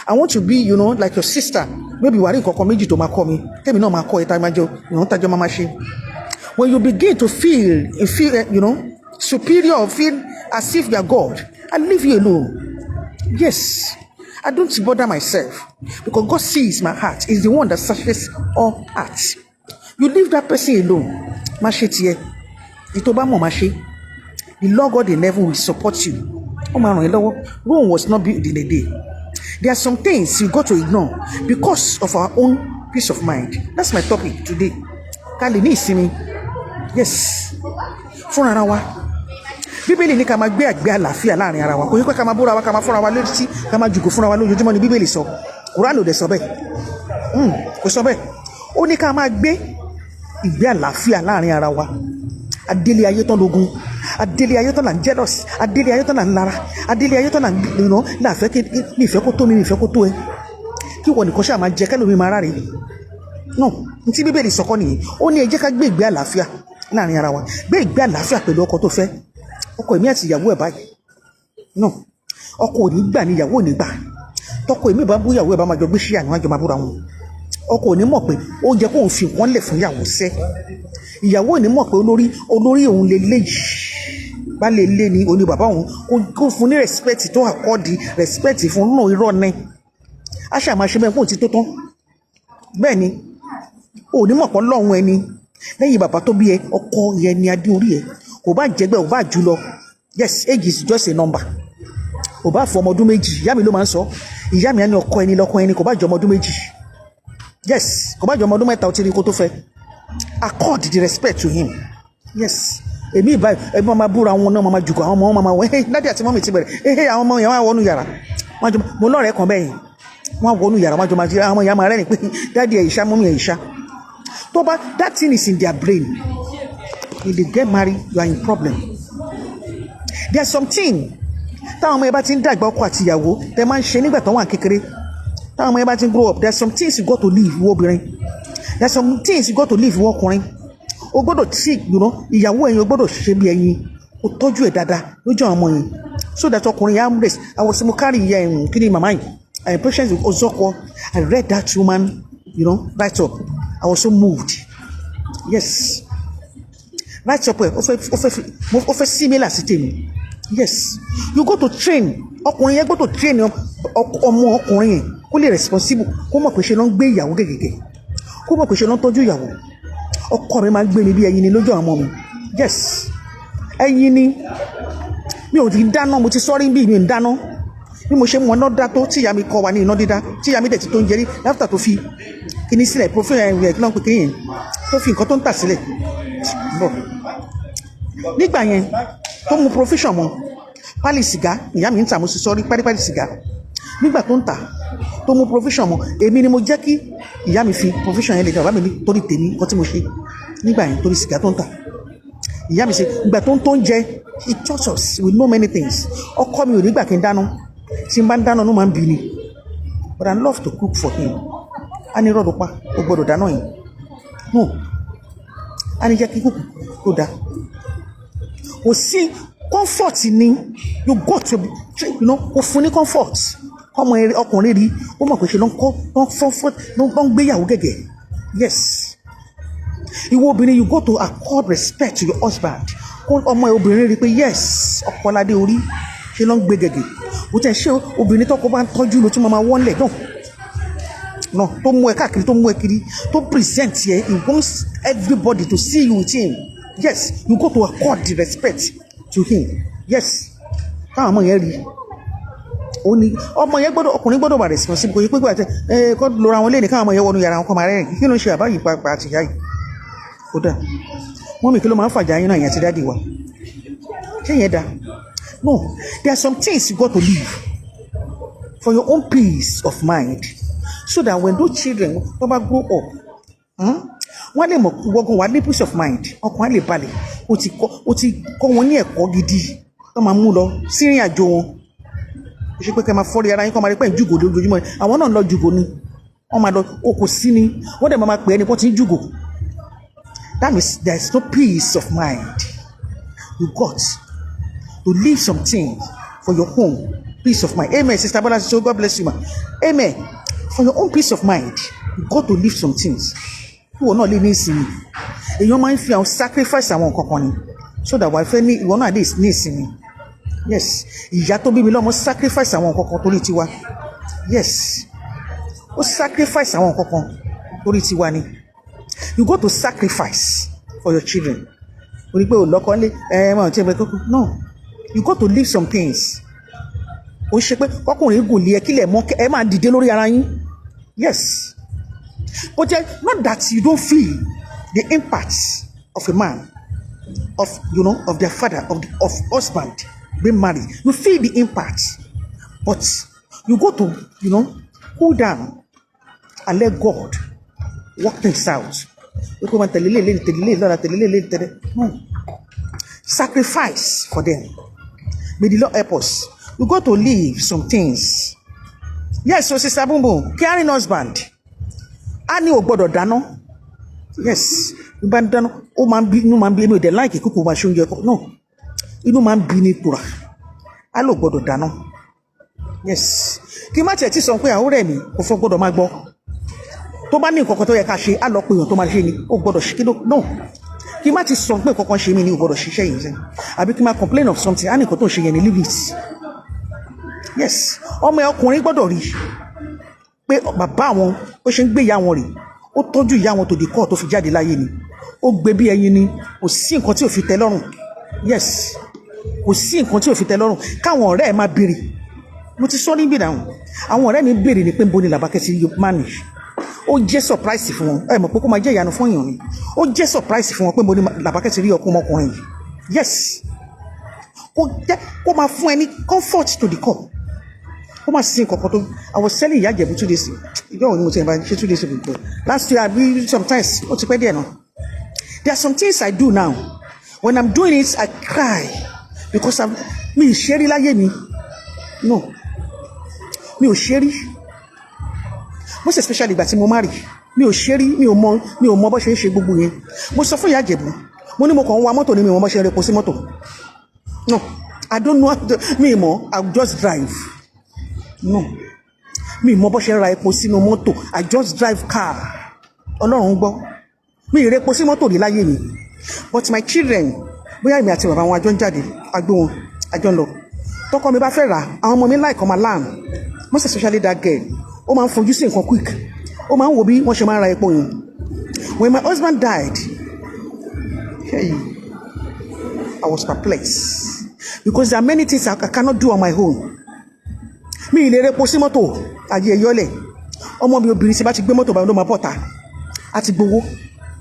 S1: I want to be, like your sister. Maybe worry to call me. Tell me no ma call it mama. When you begin to feel superior or feel as if you are God, I leave you alone. Yes, I don't bother myself because God sees my heart. Is the one that searches all hearts. You leave that person alone. The Lord God in heaven will support you. Rome was not built in a day. There are some things you got to ignore because of our own peace of mind. That's my topic today. Yes. Bíbélì ní ká máa gbé àgbé àlàáfíà láàrin ara wa. Kò ní pé ká máa búra wa, ká máa fúnra wa létí, ká máa jùgò fúnra wa lójoojúmọ́ ni Bíbélì sọ. Kùránì ò dẹ̀ sọ bẹ́ẹ̀. Kò sọ bẹ́ẹ̀. Ó ní ká máa gbé ìgbé àlàáfíà láàrin ara wa. Adélé ayé tán lógun. Adélé ayé tán là ń jealous. Adélé ayé tán là ń lara. Adélé ayé tán là ń láàfẹ́ kí mi ìfẹ́ kó tó mi ìfẹ́ kó tó ẹ. Kí wọ́n nìkan ṣáà máa jẹ kẹ́lòmí máa ráre. No, ní tí Bíbélì sọ kọ́ nìyẹn. Ó ní ẹ jẹ́ ká gbé ìgbé àlàáfíà láàrin ara wa. Gbé ìgbé àlàáfíà pẹ̀lú ọkọ tó fẹ́. Ọkọ èmi àti ìyàwó ẹ̀ báyìí. No, ọkọ ò ní gbà ní ìyàwó ò ní gbà. Tọkọ èmi bá bú ìyàwó ẹ̀ bá máa jọ gbé ṣíà ní wọ́n jọ máa búra wọn. Ọkọ ò ní mọ̀ pé ó jẹ́ kóun fi nǹkan lẹ̀ fún ìyàwó sẹ́. Ìyàwó ò ní mọ̀ pé olórí òun lè léyìí. Bá lè lé ní oní bàbá òun kó fún ní respect tó àkọ́dí respect fún náà irọ́ ní. A ṣáà máa ṣe bẹ́ẹ̀ kó ti tó tán. Bẹ́ẹ̀ ni, ò ní mọ̀ pé Ọlọ́run ẹni lẹ́yìn bàbá tó bí ẹ ọkọ yẹn ni adé orí ẹ. Kò bá jẹgbẹ́ ò bá jù lọ. Yes, age is just a number. Kò bá fọ ọmọ ọdún méjì. Ìyá mi ló máa ń sọ. Ìyá mi á ní ọkọ ẹni lọ́kọ ẹni kò bá jọ ọmọ ọdún méjì. Yes, kò bá jọ ọmọ ọdún mẹ́ta ó ti rí kó tó fẹ́. Accord the respect to him. Yes. Èmi ìbá ẹbí máa búra wọn náà máa jùkọ àwọn ọmọ máa wọ dádì àti mọ́mì ti bẹ̀rẹ̀ àwọn ọmọ yẹn wá wọnú yàrá. Mo lọ́rẹ̀ẹ́ kan bẹ́ẹ̀ wọ́n wọnú yàrá wọ́n jọ máa jẹ́ àwọn ìyá máa rẹ́rìn pé dádì ẹ̀ ìṣá mọ́mì ẹ̀ ìṣá. Tó bá that thing is in their brain. If they get married, you are in problem. There's something táwọn ọmọ yẹn bá ti ń dàgbà ọkọ àti ìyàwó tẹ máa ń ṣe nígbà tó wà kékeré. Táwọn ọmọ yẹn bá ti ń grow up, there's some things you got to leave ìwọ obìnrin. There's some things you got to leave ìwọ ọkùnrin. O gbọ́dọ̀ tí ìyàwó ẹ̀yin o gbọ́dọ̀ ṣe bí ẹ̀yin o tọ́jú ẹ̀ dáadáa lójú àwọn ọmọ yẹn so that ọkùnrin yẹn á rest. I was carry kí ni màmá yìí Patience Ozoko. I read that woman right up. I was so moved. Yes, right up ó fẹ́ similar sí tèmi. Yes, you go to train ọkùnrin yẹn gbọ́dọ̀ train ọmọ ọkùnrin yẹn kó lè responsible kó mọ̀ pé ṣe ló ń gbé ìyàwó gẹ́gẹ́ kó mọ̀ pé ṣe ló ń tọ́jú ìyàwó. Ọkọ mi máa ń gbé mi bí ẹyin ni lójú àwọn ọmọ mi. Yes, ẹyin ni mi ò ti dáná mo ti sọ́rí bí mi ò ń dáná bí mo ṣe mọ iná dá tó tí ìyá mi kọ́ wa ní iná dídá tí ìyá mi dẹ̀ ti tó ń jẹrí láfíà tó fi kíní sílẹ̀ profile ẹ̀ kí ló ń pè kéyìn tó fi nǹkan tó ń tà sílẹ̀ bọ̀. Nígbà yẹn tó mu provision mọ́ pálí sìgá ìyá mi ń tà mo sì sọ́rí pálípálí sìgá nígbà tó ń tà tó mu provision mọ́ èmi ni mo jẹ́ kí ìyá mi fi provision yẹn lè dà bá mi torí tèmi nǹkan tí mo ṣe nígbà yẹn torí sìgá tó ń tà. Ìyá mi ṣe ìgbà tó ń jẹ he taught us we know many things. Ọkọ mi ò nígbà kí n dáná tí n bá ń dáná ló máa ń bí ni but I love to cook for him. A ní rọ́ọ̀dù pa ó gbọ́dọ̀ dáná yìí a ní jẹ́ kí kúkú tó dá. Kò sí comfort ni you got to kò fún ní comfort ọmọ ọkùnrin rí ó mọ̀ pé ṣe ló ń gbéyàwó gẹ́gẹ́. Yes, ìwọ obìnrin you got to accord respect to your husband. Ọmọ obìnrin rí pé yes ọ̀pọ̀ládé orí ṣe ló ń gbé gẹ́gẹ́. Ó tẹ̀ ṣe obìnrin tọ́kọ bá ń tọ́jú ló tún máa wọ́n lẹ̀ náà tó mú ẹ káàkiri tó mú ẹ kiri tó present yẹ he wants everybody to see you with him. Yes, you got to accord the respect to him. Yes, káwọn ọmọ yẹn rí ó ní ọmọ yẹn gbọ́dọ̀ ọkùnrin gbọ́dọ̀ wà responsible kò yí pé gbàtẹ kọ́ lóra wọn lé ní káwọn ọmọ yẹn wọnú yàrá wọn kọ́ máa rẹ́rìn kí ló ń ṣe àbáyé pàápàá àti ìyá yìí kódà wọ́n mi kí ló máa ń fàjà yín náà yẹn ti dáàdì wa ṣé yẹn dá. No, there are some things you got to leave for your own peace of mind so that when those children grow up wọ́n lè mọ̀ wọ́gán wà ní peace of mind ọkàn á lè balẹ̀ ó ti kọ́ wọn ní ẹ̀kọ́ gidi tó máa mú lọ sí ìrìn àjò wọn ó ṣe pé kẹ́ máa fọ́rí ara yín kọ́ máa rí pẹ́ ń jùgò lójoojúmọ́ àwọn náà lọ jùgò ni wọ́n máa lọ okò sí ni wọ́n dẹ̀ máa pè é ní wọ́n ti ń jùgò. That means there is no peace of mind. You got to leave some things for your own peace of mind. Amen, Sister Bola. So God bless you, ma. Amen. For your own peace of mind, you got to leave some things. You will not live in sin. In your mind, you sacrifice àwọn nǹkan ni, so that wife any you will not this ní sin. Yes. Ìyá tó bí mi lọ́mọ sacrifice àwọn nǹkan torí tiwa. Yes. Ó sacrifice àwọn nǹkan torí tiwa ni. You got to sacrifice for your children. No, you got to leave some things. Yes. But not that you don't feel the impact of a man, of their father, of husband being married. You feel the impact, but you got to, cool down and let God work things out. No. Sacrifice for them. May the Lord help us. We got to leave some things. Yes, so Sister Bumbo, caring husband. Ani o gbọ́dọ̀ dáná. Yes. Ìbá dáná, ó máa ń bí inú máa ń bí èmi ò dẹ̀ like kúkú máa ṣe oúnjẹ kan. No. Inú máa ń bí ní tura. A lò gbọ́dọ̀ dáná. Yes. Kí má tiẹ̀ tí sọ pé àwọn ọ̀rẹ́ mi kò fọ́ gbọ́dọ̀ máa gbọ́. Tó bá ní nǹkan kan tó yẹ ká ṣe á lọ pé èèyàn tó máa ṣe ni ó gbọ́dọ̀ ṣe kíló no kí má ti sọ pé nǹkan kan ṣe mí ni ó gbọ́dọ̀ ṣiṣẹ́ yìí sẹ́yìn àbí kí má complain of something á ní nǹkan tó ń ṣe yẹn ni leave it. Yes, ọmọ ọkùnrin gbọ́dọ̀ rí pé bàbá àwọn ó ṣe ń gbé ìyá wọn rè ó tọ́jú ìyá wọn tó di kọ́ tó fi jáde láyé ni ó gbé bí ẹyin ni kò sí nǹkan tí ò fi tẹ́ lọ́rùn. Yes, kò sí nǹkan tí ò fi tẹ́ lọ́rùn káwọn ọ̀rẹ́ ẹ̀ máa béèrè mo ti sọ níbí dáhùn àwọn ọ̀rẹ́ mi béèrè ni pé ń bo ni Làbákẹ́ ti manage. Ó jẹ́ surprise fún wọn ẹ mọ̀ pé kó máa jẹ́ ìyanu fún èèyàn ni ó jẹ́ surprise fún wọn pé mo ní Làbákẹ́ ti rí ọkùnrin yìí. Yes, kó máa fún ẹ ní comfort to the core kó máa sin kankan tó I was selling ìyá Ìjẹ̀bú 2 days ìjọ òní mo ti bá ṣe 2 days ago last year àbí sometimes ó ti pẹ́ díẹ̀ náà. There are some things I do now when I'm doing it I cry because mi ì ṣe rí láyé mi no mi ò ṣe rí. Most especially ìgbà tí mo marry mi ò ṣe rí mi ò mọ bó ṣe ń ṣe gbogbo yẹn. Mo sọ fún ìyá Ìjẹ̀bú mo ní mo kàn ń wa mọ́tò ní mi ò mọ bó ṣe ń repo sí mọ́tò no I don't know mi mọ̀ I just drive no mi mọ bó ṣe ń ra epo sínú mọ́tò I just drive car Ọlọ́run gbọ́ mi ì repo sí mọ́tò rí láyé mi but my children bóyá èmi àti bàbá wọn àjọ ń jáde agbó wọn àjọ ń lọ tọkọ mi bá fẹ́ rà àwọn ọmọ mi láìkọ́ máa láàmú most especially that girl ó máa ń fojú sí nǹkan quick ó máa ń wo bí wọ́n ṣe máa ń ra epo yẹn. When my husband died hey, I was perplexed because there are many things I cannot do on my own. Mi ì lè repo sí mọ́tò ayé ẹ̀yọ́lẹ̀ ọmọ mi obìnrin tí bá ti gbé mọ́tò báyìí ló máa bọ́ta àti gbowó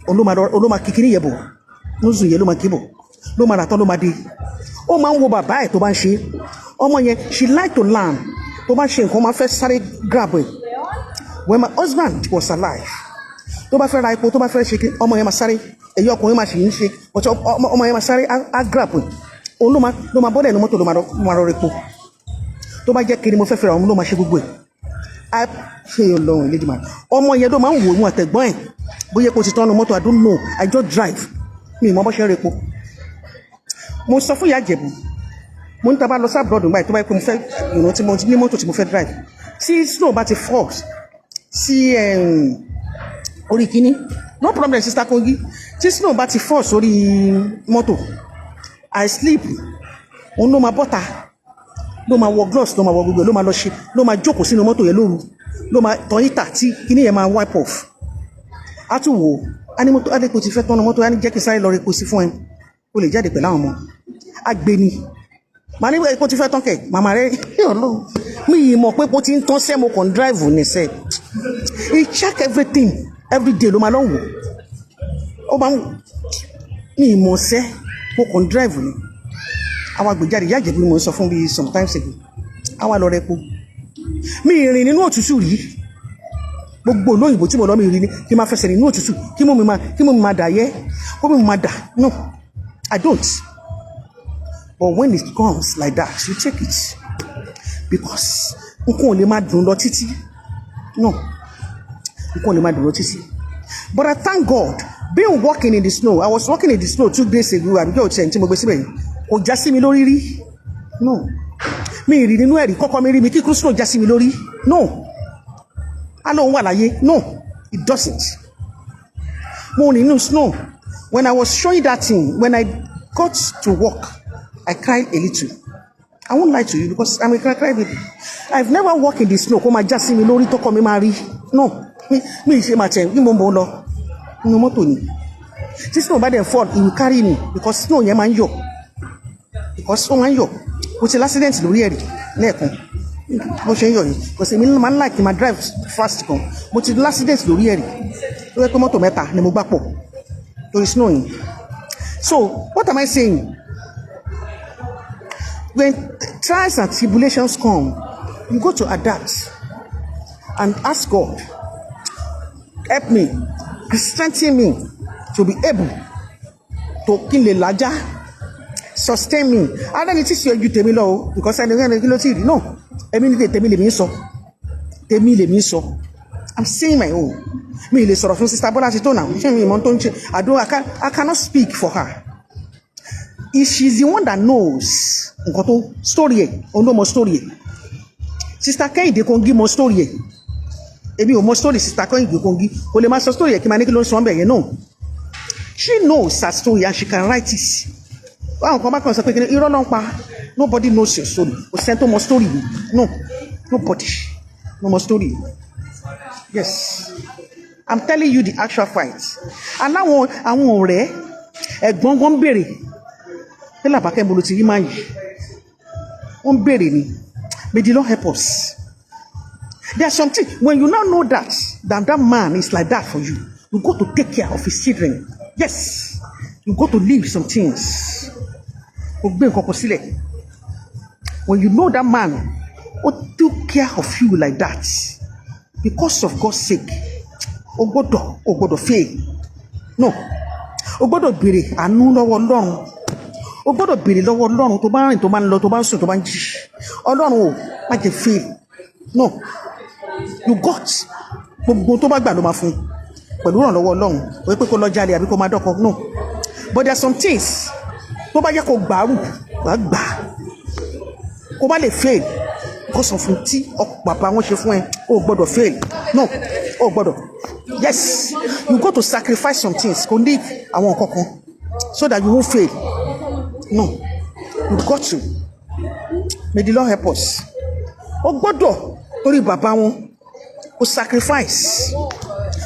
S1: olóma kékeré yẹ̀ bọ̀ lóṣù yẹn ló máa kébọ̀ ló máa ràtọ́ ló máa dé ó máa ń wo bàbá ẹ̀ tó bá ń ṣe ọmọ yẹn she like to learn tó bá ń ṣe nǹkan máa fẹ́ sáré grab ẹ̀. When my husband was alive tó bá fẹ́ ra epo tó bá fẹ́ ṣe kí ọmọ yẹn máa sáré ẹ̀yọ́ ọkùnrin máa ṣe ń ṣe ọ̀tọ̀ ọmọ yẹn máa sáré á grab ẹ̀ òun ló máa bọ́lẹ̀ ní mọ́tò ló máa rọ epo tó bá jẹ́ kiri mo fẹ́ fẹ́ ra òun ló máa ṣe gbogbo ẹ̀ á ṣe Ọlọ́run ìlédìmọ̀ ọmọ yẹn ló máa ń wò ó àtẹ̀gbọ́n ẹ̀ bóyá epo ti tán ní mọ́tò I don't know I just drive mi ìmọ̀ bọ́ ṣe ń repo. Mo sọ fún ìyá Ìjẹ̀bú mo ní tá bá lọ sí abroad báyìí tó bá yẹ pé mo fẹ́ ìrìn tí mo ní mọ́tò tí mo fẹ́ drive tí snow bá ti fall sí orí kínní no problem Sister Kogi tí snow bá ti fall sórí mọ́tò I sleep òun ló máa bọ́ta ló máa wọ gloves ló máa wọ gbogbo ló máa lọ ṣe ló máa jókòó sínú mọ́tò yẹn lóru ló máa tọ́ ìta tí kínní yẹn máa wipe off á tún wò ó á ní mọ́tò adéko ti fẹ́ tọ́nu mọ́tò á ní jẹ́ kí sáré lọ repo sí fún ẹ o lè jáde pẹ̀lú àwọn ọmọ agbeni màá ní epo ti fẹ́ tán kẹ̀ màmá rẹ̀ Ọlọ́run mi ì mọ̀ pé epo ti ń tán sẹ́ mo kàn drive ní sẹ́ he check everything every day ló máa lọ wò ó máa ń mi ì mọ̀ sẹ́ mo kàn drive ní àwọn àgbèjáde Ìyá Ìjẹ̀bú ni mo sọ fún bíi sometimes ago àwa lọ rẹ epo mi ì rìn nínú òtútù rí gbogbo olóyìnbó tí mo lọ mi rí ni kí n máa fẹsẹ̀ nínú òtútù kí mo mi máa dà yẹ́ kó mi máa dà. No, I don't. But when it comes like that, you take it. Because nǹkan ò lè máa dùn lọ títí. No, nǹkan ò lè máa dùn lọ títí. But I thank God, being walking in the snow, I was walking in the snow 2 days ago, àbíkẹ́ òtí tí mo gbé síbẹ̀ yìí, kò já sí mi lórí rí. No. Mi rí nínú ẹ̀rí kọ́kọ́ mi rí mi kí kúrú snow já sí mi lórí. No. Alóhun wà láyé. No, it doesn't. Mo rìn nínú snow. When I was showing that thing, when I got to work, I cried a little. I won't lie to you because I'm a cry baby. I've never walked in the snow. Kó máa já sí mi lórí tọ́kọ mi máa rí. No. Mi ṣe máa tẹ̀ ní mo ń bọ̀ lọ. Inú mọ́tò ni. Tí snow bá dẹ̀ fall, it will carry me because snow yẹn máa ń yọ̀. Because ó máa ń yọ̀. Mo ti l'accident lórí ẹ̀rí lẹ́ẹ̀kan. Bó ṣe ń yọ̀ yìí. Because èmi máa ń like my drive fast gan. Mo ti l'accident lórí ẹ̀rí. Ó yẹ pé mọ́tò mẹ́ta ni mo gbá pọ̀. Lórí snow yìí. So, what am I saying? When trials and tribulations come, you go to adapt and ask God, help me, strengthen me to be able to kí n lè lájà, sustain me. And then it is you tèmi lọ because I don't know kí no. Èmi ní tèmi lèmi sọ. Tèmi lèmi sọ. I'm saying my own. Mi lè sọ̀rọ̀ fún Sister Bola Tito now. Ṣé mi mọ̀ tó ń ṣe? I cannot speak for her. If she's the one that knows nǹkan tó story ẹ̀, òun ló mọ story ẹ̀. Sister Kẹ́hìndé Kogi mọ story ẹ̀. Èmi ò mọ story Sister Kẹ́hìndé Kogi. Kò lè máa sọ story ẹ̀ kí máa ní kí ló ń sọ ọ́nbẹ̀ yẹn náà. She knows her story and she can write it. Báwọn kan bá kàn sọ pé kí ni irọ́ ló ń pa. Nobody knows your story. Kò sẹ́ni tó mọ story yìí. No, nobody. No more story. Yes. I'm telling you the actual fight. And àwọn ọ̀rẹ́ ẹ̀gbọ́n wọn béèrè. Pé Làbákẹ́ mo ló ti rí máa yìí. Wọ́n béèrè ni. May the Lord help us. There's something when you now know that that man is like that for you, you go to take care of his children. Yes. You go to leave some things. When you know that man who took care of you like that, because of God's sake, o gbọ́dọ̀ fail. No. O gbọ́dọ̀ béèrè àánú lọ́wọ́ Ọlọ́run. O gbọ́dọ̀ béèrè lọ́wọ́ Ọlọ́run tó bá rìn tó bá ń lọ tó bá ń sùn tó bá ń jí. Ọlọ́run ò má jẹ́ fail. No. You got gbogbo tó bá gbà ló máa fún pẹ̀lú ìrànlọ́wọ́ Ọlọ́run. O pé kó lọ jalè àbí kó máa dọ́kọ. No. But there are some things tó bá yẹ kó gbàrú wàá gbà. Kó má lè fail because of tí bàbá wọn ṣe fún ẹ. O gbọ́dọ̀ fail. No. O gbọ́dọ̀. Yes. You got to sacrifice some things. Kò ní àwọn nǹkan kan so that you won't fail. No. You got to. May the Lord help us. O gbọ́dọ̀ torí bàbá wọn kò sacrifice.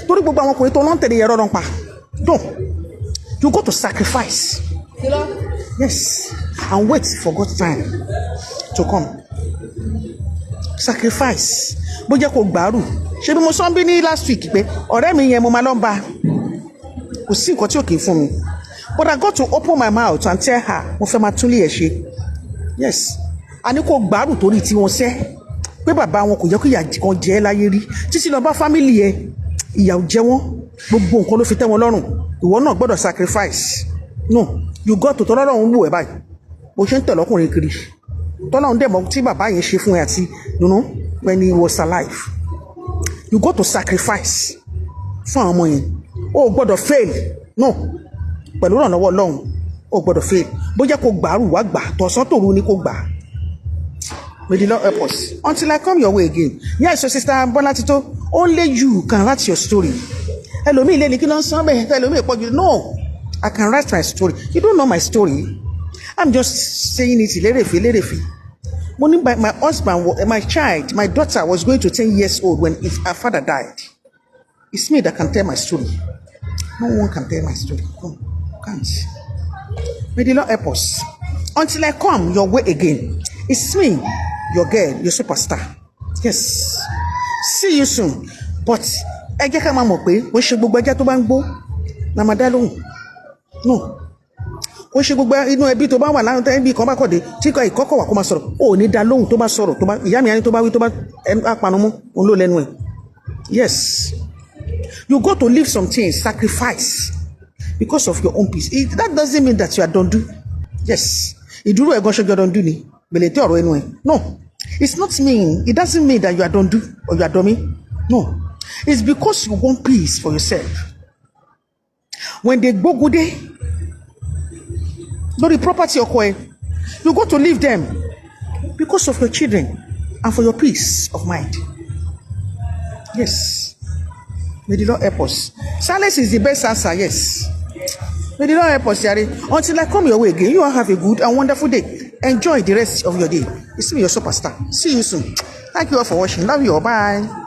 S1: Torí gbogbo àwọn ọkùnrin tó lọ́n tẹ̀lé ẹ̀rọ pa. No. You got to sacrifice. Yes. And wait for God's time to come. Sacrifice. Bó jẹ́ kó gbàrú. Ṣé bí mo sọ bí ní last week pé ọ̀rẹ́ mi yẹn mo máa lọ bá. Kò sí nǹkan tí ò kì í fún mi. But I got to open my mouth and tell her mo fẹ́ máa tún lé ẹ̀ ṣe. Yes. A ní kó gbàrú torí tí wọ́n ṣẹ́. Pé bàbá wọn kò jẹ́ kó ìyà kan jẹ ẹ́ láyé rí. Títí lọ bá family ẹ̀ ìyà ò jẹ wọ́n. Gbogbo nǹkan ló fi tẹ́ wọn lọ́rùn. Ìwọ náà gbọ́dọ̀ sacrifice. No. You got to tọ́lọ́run wò ẹ́ báyìí. Bó ṣe ń tẹ̀lé ọkùnrin kiri. Tọ́lọ́run dẹ̀ mọ̀ tí bàbá yẹn ṣe fún ẹ àti when he was alive. You got to sacrifice fún àwọn ọmọ yẹn. O gbọ́dọ̀ fail. No. Pẹ̀lú ìrànlọ́wọ́ Ọlọ́run. O gbọ́dọ̀ fail. Bó jẹ́ kó gbàrú wá gbà. Tọ̀sán tòru ni kó gbà. May the Lord help us. Until I come your way again. Yes, so Sister Bola Tito, only you can write your story. Ẹlòmíì lè ní kí ló ń sọ bẹ́ẹ̀. Ẹlòmíì pọ̀ jù. No. I can write my story. You don't know my story. I'm just saying it lérefe. My husband, my child, my daughter was going to 10 years old when her father died. It's me that can tell my story. No one can tell my story. No, can't. May the Lord help us. Until I come your way again. It's me, your girl, your superstar. Yes. See you soon. But ẹ jẹ́ ká máa mọ̀ pé wọ́n ṣe gbogbo ẹja tó bá ń gbó na máa dá lóhùn. No. Wọ́n ṣe gbogbo inú ẹbí tó bá wà láwọn ẹbí kan bá kọ̀dé tí ìkọ́kọ̀ wà kó máa sọ̀rọ̀. Ó ní dá lóhùn tó bá sọ̀rọ̀ tó bá ìyá mi á ní tó bá wí tó bá apanumú òun ló lẹ́nu ẹ̀. Yes. You got to leave some things, sacrifice because of your own peace. That doesn't mean that you are don't do. Yes. No. It's not mean. It doesn't mean that you are don't do or you are dummy. No. It's because you want peace for yourself. When they go good day, not the property of you got to leave them because of your children and for your peace of mind. Yes. May the Lord help us. Silence is the best answer, yes. May the Lord help us, Yari. Until I come your way again, you all have a good and wonderful day. Enjoy the rest of your day. It's me, your superstar. See you soon. Thank you all for watching. Love you all. Bye.